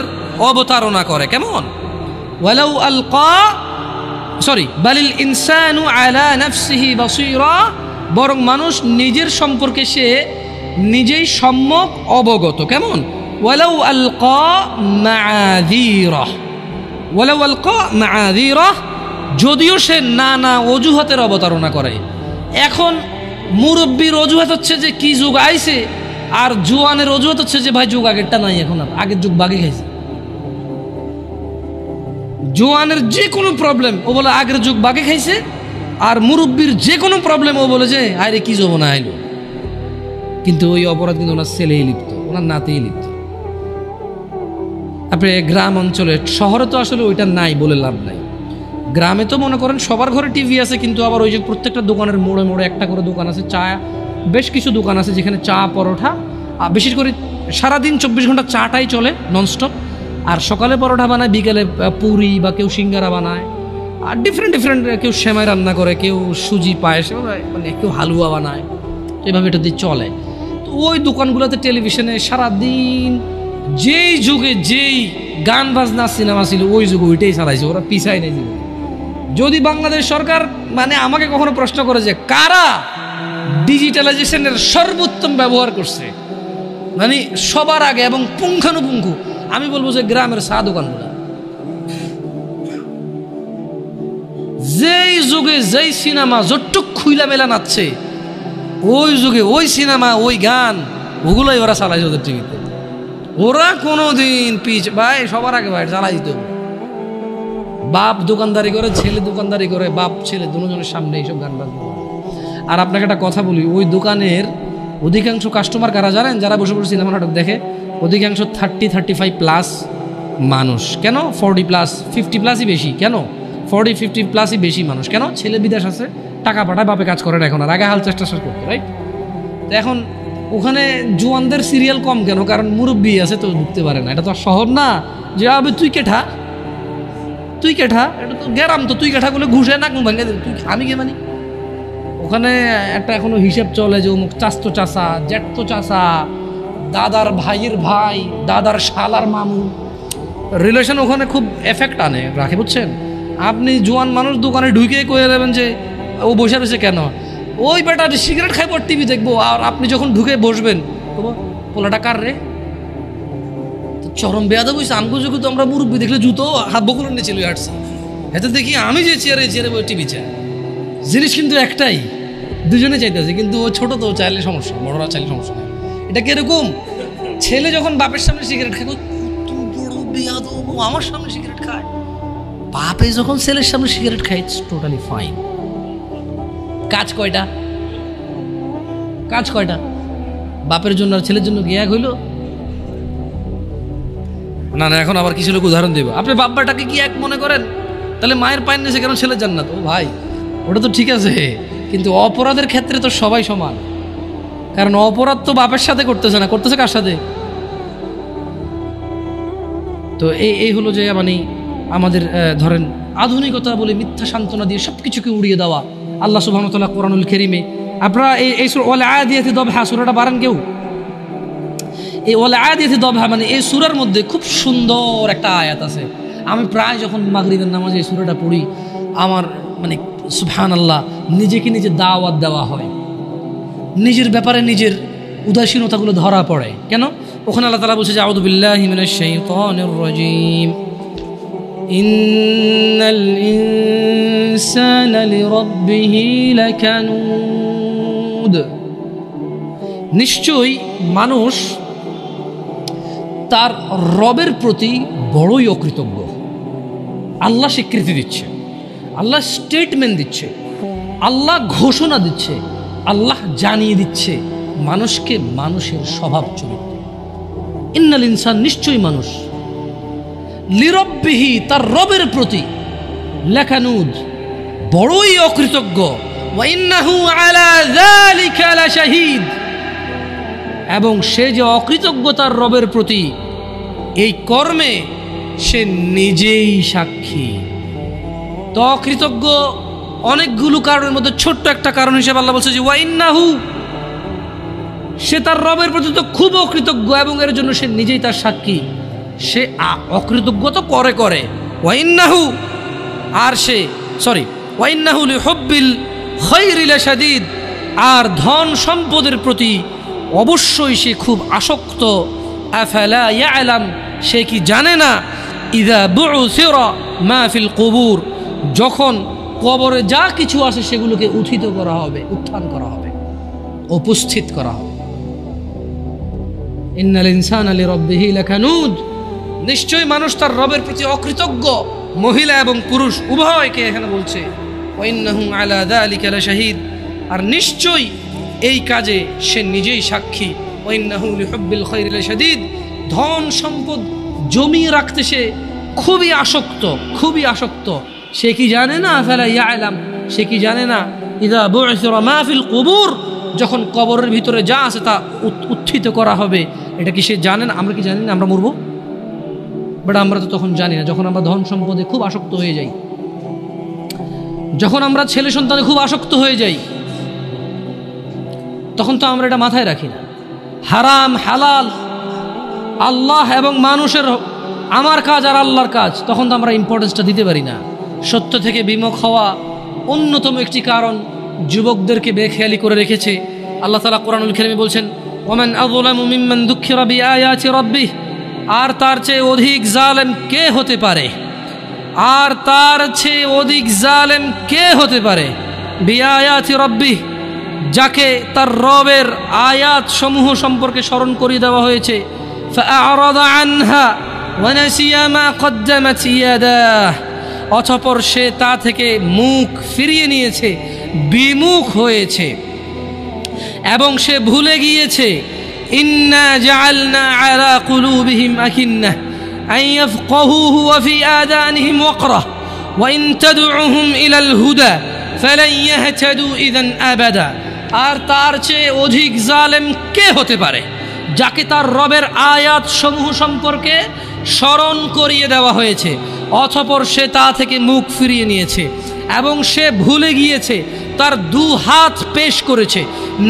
Speaker 1: অবতারণা করে। কেমন? ওয়ালাউ আলকা, বালিল ইনসানু আলা নাফসিহি বাসীরা, বরং মানুষ নিজের সম্পর্কে সে নিজেই সম্যক অবগত। কেমন? ওয়ালাউ আলকা মাআযীরা, যদিও সে নানা অজুহাতের অবতারণা করে। এখন মুরব্বীর অজুহাত হচ্ছে যে কি যুগ আইছে, আর জোয়ানের অজুহাত হচ্ছে যে ভাই যুগ আগেরটা নাই, এখন আর আগের যুগ বাগে খাইছে। জোয়ানের যে কোনো প্রবলেম ও বলে আগের যুগ বাগে খাইছে, আর মুরব্বীর যে কোনো প্রবলেম ও বলে যে আরে কি যৌবনা আইলো। কিন্তু ওই অপরাধ কিন্তু ওনার ছেলেই লিপ্ত, ওনার নাতেই লিপ্ত। আপনি গ্রাম অঞ্চলে, শহরে তো আসলে ওইটা নাই বলে লাভ নাই। গ্রামে তো মনে করেন সবার ঘরে টিভি আছে, কিন্তু আবার ওই যে প্রত্যেকটা দোকানের মোড়ে মোড়ে একটা করে দোকান আছে, চা, বেশ কিছু দোকান আছে যেখানে চা পরোটা, বিশেষ করে সারাদিন 24 ঘন্টা চাটাই চলে ননস্টপ। আর সকালে পরোটা বানায়, বিকেলে পুরি বা কেউ সিঙ্গারা বানায়, আর ডিফারেন্ট কেউ সেমাই রান্না করে, কেউ সুজি পায়েস, মানে কেউ হালুয়া বানায়, এভাবে এটা দিয়ে চলে। তো ওই দোকানগুলোতে টেলিভিশনে সারাদিন যেই যুগে যেই গান বাজনা সিনেমা ছিল ওই যুগে ওইটাই চালাইছে, ওরা পিছাই নেই। যদি বাংলাদেশ সরকার মানে আমাকে কখনো প্রশ্ন করে যে কারা ডিজিটালাইজেশনের সর্বোত্তম ব্যবহার করছে, মানে সবার আগে এবং পুঙ্খানুপুঙ্খু, আমি বলবো যে গ্রামের চা দোকানগুলো। যেই যুগে যেই সিনেমা যতটুক খুইলা মেলা নাচছে, ওই যুগে ওই সিনেমা, ওই গান, ওগুলোই ওরা চালাইছে ওদের টিভিতে। ওরা কোনোদিন ভাই সবার আগে ভাই চালাই দিত। বাপ দোকানদারি করে, ছেলে দোকানদারি করে, বাপ ছেলে দুজনের সামনে এইসব গান বাজনা। আর আপনাকে একটা কথা বলি, ওই দোকানের অধিকাংশ কাস্টমার কারা জানেন? যারা বসে বসে সিনেমা নাটক দেখে, অধিকাংশ 30-35 প্লাস মানুষ। কেন? 40 প্লাস 50 প্লাসই বেশি। কেন? 40-50 প্লাসই বেশি মানুষ। কেন? ছেলে বিদেশ আছে, টাকা পাঠায়, বাপে কাজ করে না এখন, আর আগে হাল চেষ্টা করতো, রাইট? তো এখন ওখানে জোয়ানদের সিরিয়াল কম কেন? কারণ মুরব্বী আছে তো ঢুকতে পারে না। এটা তো শহর না যে আবে তুই কেঠা, এটা তো গ্রাম, তো তুই কেঠা বলে ঘুষে না ভাঙে তুই, আমি কে মানি? ওখানে একটা এখনো হিসেব চলে যে অমুক চাস্তো চাষা, জ্যাঠতো চাষা, দাদার ভাইয়ের ভাই, দাদার শালার মামু, রিলেশন ওখানে খুব এফেক্ট আনে রাখে, বুঝছেন? আপনি জোয়ান মানুষ দোকানে ঢুকে কয়ে দেবেন যে ও বসে রয়েছে কেন, ওই বেটা সিগারেট খাইব আর টিভি দেখবো, আর আপনি যখন ঢুকে বসবেন পোলাটা কার রে, চরম বেয়াদব হয়েছে। আমগো যখন তো আমরা মুরব্বী দেখলে জুতো হাত বকুলের নিয়ে চলে আসছি, এতে দেখি আমি যে চেয়ারে টিভি চাই, জিনিস কিন্তু একটাই, দুজনে চাইতেছে, কিন্তু ও ছোট তো চাইলে সমস্যা, বড়রা চাইলে সমস্যা নেই। এটা কিরকম, ছেলে যখন বাপের সামনে সিগারেট খায়, বড় বেয়াদব, ও আমার সামনে সিগারেট খায়। বাপে যখন ছেলের সামনে সিগারেট খায়, ইটস টোটালি ফাইন। কাজ কয়টা? কাজ কয়টা? বাপের জন্য আর ছেলের জন্য কি এক হইল? না না, এখন আবার কিছু লোক উদাহরণ দেব, আপনি বাপ্পাটাকে কি এক মনে করেন? তাহলে মায়ের পায়ের নিচে কেন ছেলের জান্নাত? ও ভাই, ওটা তো ঠিক আছে, কিন্তু অপরাধের ক্ষেত্রে তো সবাই সমান, কারণ অপরাধ তো বাপের সাথে করতেছে না, করতেছে কার সাথে? তো এই হলো যে মানে আমাদের ধরেন আধুনিকতা বলে মিথ্যা সান্ত্বনা দিয়ে সব কিছুকে উড়িয়ে দেওয়া। আল্লাহ সুবহানাহু ওয়া তাআলা কোরআনুল কারীমে, আপনারা এই ওয়াল আদিয়াতি দবহা সূরাটা পারেন কেউ? এই ওয়াল আদিয়াতি দবহা মানে এই সূরার মধ্যে খুব সুন্দর একটা আয়াত আছে। আমি প্রায় যখন মাগরিবের নামাজে এই সূরাটা পড়ি, আমার মানে সুবহানাল্লাহ, নিজেকে নিজে দাওয়াত দেওয়া হয়, নিজের ব্যাপারে নিজের উদাসীনতাগুলো ধরা পড়ে। কেন? ওখানে আল্লাহ তাআলা বলছে যে আউযু বিল্লাহি মিনাশ শাইতানির রাজীম, ইন্নাল ইনসানা লিরাব্বিহি লাকানুদ, নিশ্চয়ই মানুষ তার রবের প্রতি বড়ই অকৃতজ্ঞ। আল্লাহ স্বীকৃতি দিচ্ছে, আল্লাহ স্টেটমেন্ট দিচ্ছে, আল্লাহ ঘোষণা দিচ্ছে, আল্লাহ জানিয়ে দিচ্ছে মানুষকে মানুষের স্বভাব চরিত্র। ইন্নাল ইনসান, নিশ্চয়ই মানুষ, লিরব্বিহি, তার রবের প্রতি, লাকানুদ, বড়ই অকৃতজ্ঞ, ওয়া ইন্নাহু আলা যালিকা লাশাহীদ, এবং সে যে অকৃতজ্ঞ তার রবের প্রতি, এই কর্মে সে নিজেই সাক্ষী। তো অকৃতজ্ঞ অনেকগুলো কারণের মধ্যে ছোট্ট একটা কারণ হিসেবে আল্লাহ বলছে যে ওয়া ইন্নাহু, সে তার রবের প্রতি তো খুব অকৃতজ্ঞ এবং এর জন্য সে নিজেই তার সাক্ষী। সে অকৃতজ্ঞ তো করে ওয়া ইন্নাহু, আর সে ওয়া ইন্নাহু লিহুব্বিল খায়রি লাশাদীদ, আর ধন সম্পদের প্রতি অবশ্যই সে খুব আসক্ত। আফালা ইয়ালাম, সে কি জানে না? ইযা বু'সিরা মা ফিল কুবুর, যখন কবরে যা কিছু আছে সেগুলোকে উত্থিত করা হবে, উত্থান করা হবে, উপস্থিত করা হবে। ইন্নাল ইনসানা লিরাব্বিহি লাকানুদ, নিশ্চয়ই মানুষ তার রবের প্রতি অকৃতজ্ঞ, মহিলা এবং পুরুষ উভয়কে এখানে বলছে। ওয়া ইন্নাহু আলা যালিকা লাশাহীদ, আর নিশ্চয়ই এই কাজে সে নিজেই সাক্ষী। ওয়া ইন্নাহু লিহুব্বিল খায়রি লাশাদীদ, ধন সম্পদ জমিয়ে রাখতে সে খুবই আসক্ত, খুবই আসক্ত। সে কি জানে না? আফালা ইয়ালাম, সে কি জানে না? ইযা বু'সিরা মা ফিল কুবুর, যখন কবরের ভিতরে যা আছে তা উত্থিত করা হবে, এটা কি সে জানে না? আমরা কি জানি না আমরা মরব? বাট আমরা তো তখন জানি না। যখন আমরা ধন সম্পদে খুব আসক্ত হয়ে যাই, যখন আমরা ছেলে সন্তানে খুব আসক্ত হয়ে যাই, তখন তো আমরা এটা মাথায় রাখি না। হারাম হালাল, আল্লাহ এবং মানুষের, আমার কাজ আর আল্লাহর কাজ, তখন তো আমরা ইম্পর্টেন্সটা দিতে পারি না। সত্য থেকে বিমুখ হওয়া অন্যতম একটি কারণ যুবকদেরকে বেখেয়ালি করে রেখেছে। আল্লাহ তাআলা কোরআনুল কারীমে বলছেন, ওয়ামান আযলামু মিম্মান যুক্কিরা বিআয়াতি রাব্বিহ, আর তার চেয়ে অধিক জালেম কে হতে পারে? আর তার চেয়ে অধিক জালেম কে হতে পারে? বিআয়াতি রাব্বিহ, যাকে তার রবের আয়াত সমূহ সম্পর্কে স্মরণ করিয়ে দেওয়া হয়েছে। ফাআরাদা আনহা ওয়া নাসিয়া মা কদ্দামাত ইয়াদাহ, অতঃপর সে তা থেকে মুখ ফিরিয়ে নিয়েছে, বিমুখ হয়েছে এবং সে ভুলে গিয়েছে। ইন্না জাআলনা আলা কুলুবিহিম আকিন্নাহ আন ইয়াফকাহুহু ওয়া ফি আযানিহিম ওয়াকরা ওয়া ইন তাদউহুম ইলাল হুদা ফালান ইয়াহতাদু ইযান আবাদা। আর তার চেয়ে অধিক জালেম কে হতে পারে, যাকে তার রবের আয়াত সমূহ সম্পর্কে স্মরণ করিয়ে দেওয়া হয়েছে, অতঃপর সে তা থেকে মুখ ফিরিয়ে নিয়েছে এবং সে ভুলে গিয়েছে, তার দু হাত পেশ করেছে।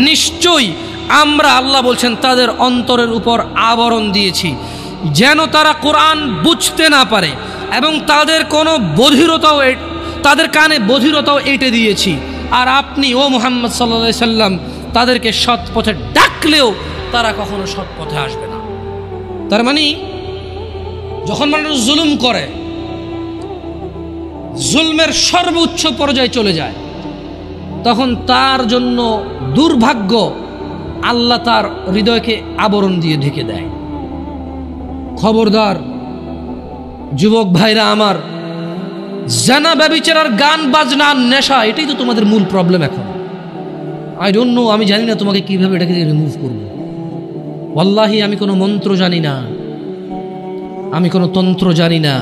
Speaker 1: নিশ্চয়ই আমরা আল্লাহ বলছেন তাদের অন্তরের উপর আবরণ দিয়েছি যেন তারা কোরআন বুঝতে না পারে, এবং তাদের কোনো বধিরতাও তাদের কানে বধিরতাও এঁটে দিয়েছি। আর আপনি ও মুহাম্মদ সাল্লাল্লাহু আলাইহি সাল্লাম তাদেরকে সৎ পথে ডাকলেও তারা কখনো সৎ পথে আসবে না। তার মানে যখন মানুষ জুলুম করে, জুলমের সর্বোচ্চ পর্যায়ে চলে যায়, তখন তার জন্য দুর্ভাগ্য আল্লাহ তার হৃদয়কে আবরণ দিয়ে ঢেকে দেয়। খবরদার যুবক ভাইরা আমার, জানা ব্যভিচার, গান বাজনা, নেশা, এটাই তো তোমাদের মূল প্রবলেম এখন। আই ডোন্ট নো, আমি জানি না তোমাকে কিভাবে এটাকে রিমুভ করব। ওয়াল্লাহি আমি কোনো মন্ত্র জানি না, আমি কোনো তন্ত্র জানি না।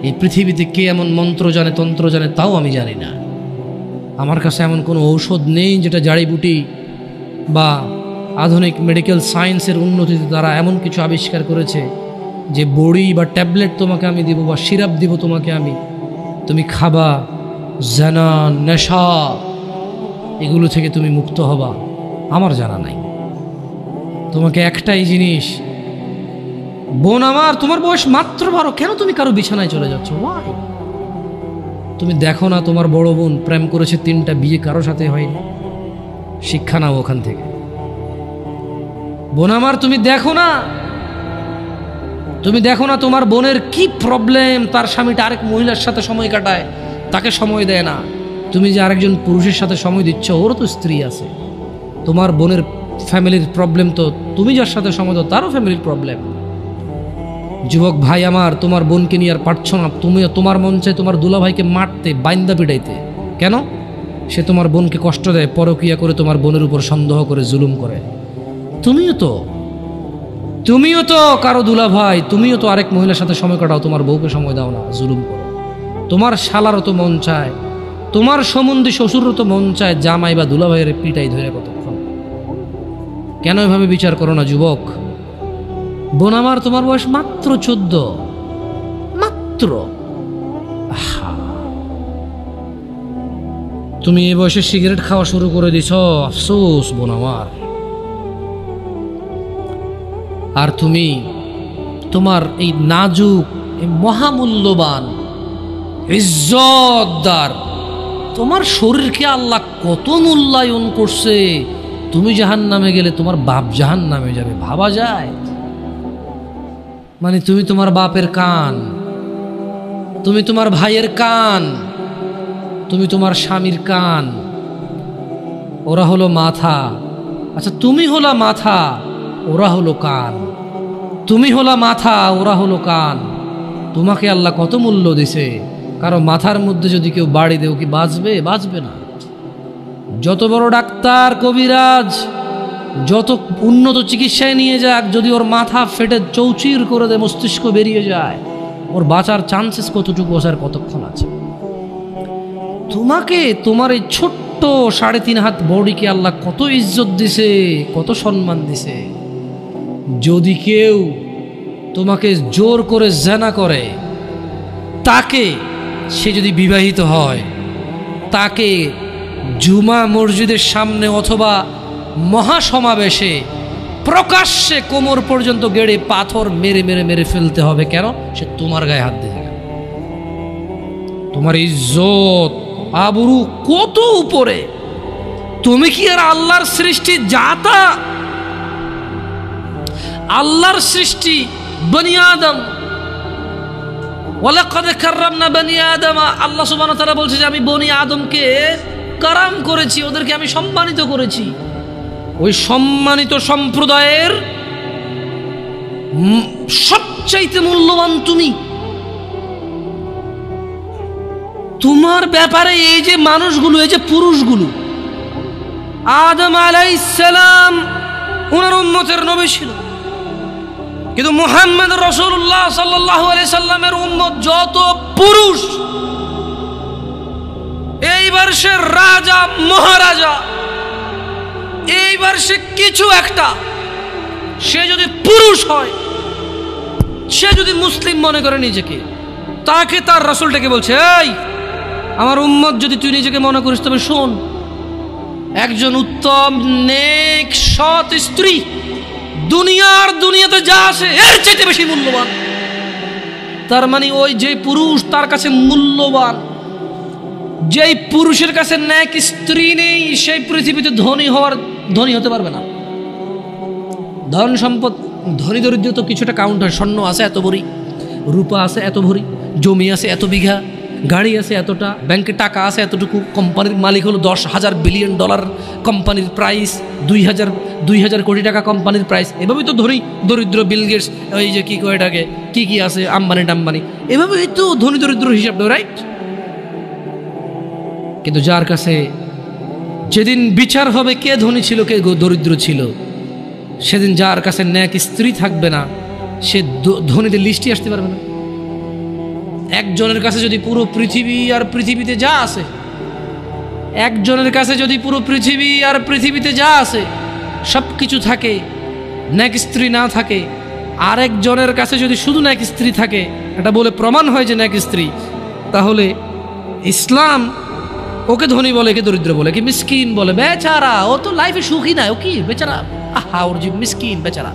Speaker 1: এই পৃথিবীতে কে এমন মন্ত্র জানে, তন্ত্র জানে, তাও আমি জানি না। আমার কাছে এমন কোনো ঔষধ নেই যেটা জাড়িবুটি বা আধুনিক মেডিকেল সায়েন্সের উন্নতিতে তারা এমন কিছু আবিষ্কার করেছে যে বড়ি বা ট্যাবলেট তোমাকে আমি দিব বা সিরাপ দিব তোমাকে আমি, তুমি খাবা, জানা, নেশা, এগুলো থেকে তুমি মুক্ত হবা। আমার জানা নাই। তোমাকে একটাই জিনিস, বোন আমার, তোমার বয়স মাত্র 12, কেন তুমি কারো বিছানায় চলে যাচ্ছ? ওয়াই? তুমি দেখো না তোমার বড় বোন প্রেম করেছে 3টা, বিয়ে কারো সাথে হয়নি? শিক্ষা নাও ওখান থেকে। বোন আমার, তুমি দেখো না তোমার বোনের কি প্রবলেম, তার স্বামীটা আরেক মহিলার সাথে সময় কাটায়, তাকে সময় দেয় না। তুমি যে আরেকজন পুরুষের সাথে সময় দিচ্ছ, ওরও তো স্ত্রী আছে। তোমার বোনের ফ্যামিলির প্রবলেম তো তুমি যার সাথে সময় দাও তারও ফ্যামিলির প্রবলেম। যুবক ভাই আমার, তোমার বোনকে নিয়ে আর পারছো না, তোমার মন চায় তোমার দুলাভাইকে মারতে, বাইন্দা পিটাইতে। কেন? সে তোমার বোনকে কষ্ট দেয়, পরকিয়া করে তোমার বোনের উপর সন্দেহ করে জুলুম করে। তুমিও তো কারো দুলাভাই, তুমিও তো আরেক মহিলার সাথে সময় কাটাও, তোমার বউকে সময় দাও না, জুলুম করো। তোমার শালারও তো মন চায়, তোমার সম্বন্ধী শ্বশুরও তো মন চায় জামাই বা দুলাভাইয়ের পিটাই ধরে কতক্ষণ। কেন এভাবে বিচার করো না যুবক? বোন আমার, তোমার বয়স মাত্র 14, মাত্র। তুমি এই বয়সে সিগারেট খাওয়া শুরু করে দিছ, আফসোস বোন আমার। আর তুমি তোমার এই নাজুক, এই মহামূল্যবান, ইজ্জতদার তোমার শরীরকে আল্লাহ কত মূল্যায়ন করছে। তুমি জাহান্নামে গেলে তোমার বাপ জাহান্নামে যাবে, ভাবা যায়? মানে তুমি তোমার বাপের কান, তুমি তোমার ভাইয়ের কান, তুমি তোমার স্বামীর কান, ওরা হলো মাথা। আচ্ছা, তুমি হলা মাথা, ওরা হলো কান। তুমি হলা মাথা, ওরা হলো কান। তোমাকে আল্লাহ কত মূল্য দিছে। কারো মাথার মধ্যে যদি কেউ বাড়ি দেও, কি বাঁচবে? বাঁচবে না। যত বড় ডাক্তার, কবিরাজ, যত উন্নত চিকিৎসায় নিয়ে যাক, যদি ওর মাথা ফেটে চৌচির করে দেয়, মস্তিষ্ক বেরিয়ে যায়, ওর বাঁচার চান্সেস কতটুকু আছে, কতক্ষণ আছে? তোমাকে, তোমার এই ছোট্ট 3.5 হাত বডিকে আল্লাহ কত ইজ্জত দিছে, কত সম্মান দিছে। যদি কেউ তোমাকে জোর করে জেনা করে, তাকে, সে যদি বিবাহিত হয়, তাকে জুমা মসজিদের সামনে অথবা মহাসমাবেশে প্রকাশ্যে কোমর পর্যন্ত গেড়ে পাথর মেরে মেরে মেরে ফেলতে হবে। কেন? সে তোমার গায়ে হাত দিয়েছে। তোমার ইজ্জত আবরু কত উপরে। তুমি কি আর আল্লাহর সৃষ্টি জাতা? আল্লাহর সৃষ্টি বনি আদম, ওয়ালাকাদ কাররামনা বনি আদম। আল্লাহ সুবহানাহু ওয়া তাআলা বলছে যে আমি বনি আদমকে কারাম করেছি, ওদেরকে আমি সম্মানিত করেছি। ওই সম্মানিত সম্প্রদায়ের সবচাইতে মূল্যবান তুমি। তোমার ব্যাপারে এই যে মানুষগুলো, এই যে পুরুষগুলো, আদম আলাইহিস সালাম ওনার উম্মতের নবী ছিল, কিন্তু মুহাম্মদ রাসূলুল্লাহ সাল্লাল্লাহু আলাইহি সাল্লামের উম্মত যত পুরুষ, এইবার সে রাজা মহারাজা, এইবার সে কিছু একটা, সে যদি পুরুষ হয়, সে যদি মুসলিম মনে করে নিজেকে, তাকে তার রাসূলটাকে বলছে, এই আমার উম্মত যদি তুই নিজেকে মনে করিস, তবে শোন, একজন উত্তম নেক সৎ স্ত্রী দুনিয়াতে যা আসে এর চাইতে বেশি মূল্যবান। তার মানে ওই যে পুরুষ তার কাছে মূল্যবান, যেই পুরুষের কাছে নেক স্ত্রী নেই সেই পৃথিবীতে ধনী হতে পারবে না। ধন সম্পদ, ধনী দরিদ্র তো কিছুটা কাউন্ট হয়। স্বর্ণ আছে এত ভরি, রূপা আছে এত ভরি, জমি আছে এত বিঘা, গাড়ি আছে এতটা, ব্যাংকে টাকা আছে এতটুকু, কোম্পানির মালিক হলো 10,000 বিলিয়ন ডলার, কোম্পানির প্রাইস 2,000 কোটি টাকা কোম্পানির প্রাইস। এভাবেই তো ধনী দরিদ্র বিল গেটস, ওই যে কি কয় এটাকে, কি আছে আম্বানি টাম্বানি, এভাবেই তো ধনী দরিদ্র হিসাব, রাইট? কিন্তু যার কাছে যেদিন বিচার হবে কে ধনী ছিল কে দরিদ্র ছিল, সেদিন যার কাছে ন্যাক স্ত্রী থাকবে না সে ধনীদের লিস্টে আসতে পারবে না। একজনের কাছে যদি পুরো পৃথিবী আর পৃথিবীতে যা আছে, একজনের কাছে যদি পুরো পৃথিবী আর পৃথিবীতে যা আছে সব কিছু থাকে, ন্যাক স্ত্রী না থাকে, আরেকজনের কাছে যদি শুধু ন্যাক স্ত্রী থাকে, এটা বলে প্রমাণ হয় যে ন্যাক স্ত্রী, তাহলে ইসলাম ওকে ধনী বলে, একে দরিদ্র বলে, কি মিসকিন বলে। বেচারা, ও তো লাইফে সুখী না, ও কি বেচারা, আহা ওর যে মিসকিন বেচারা।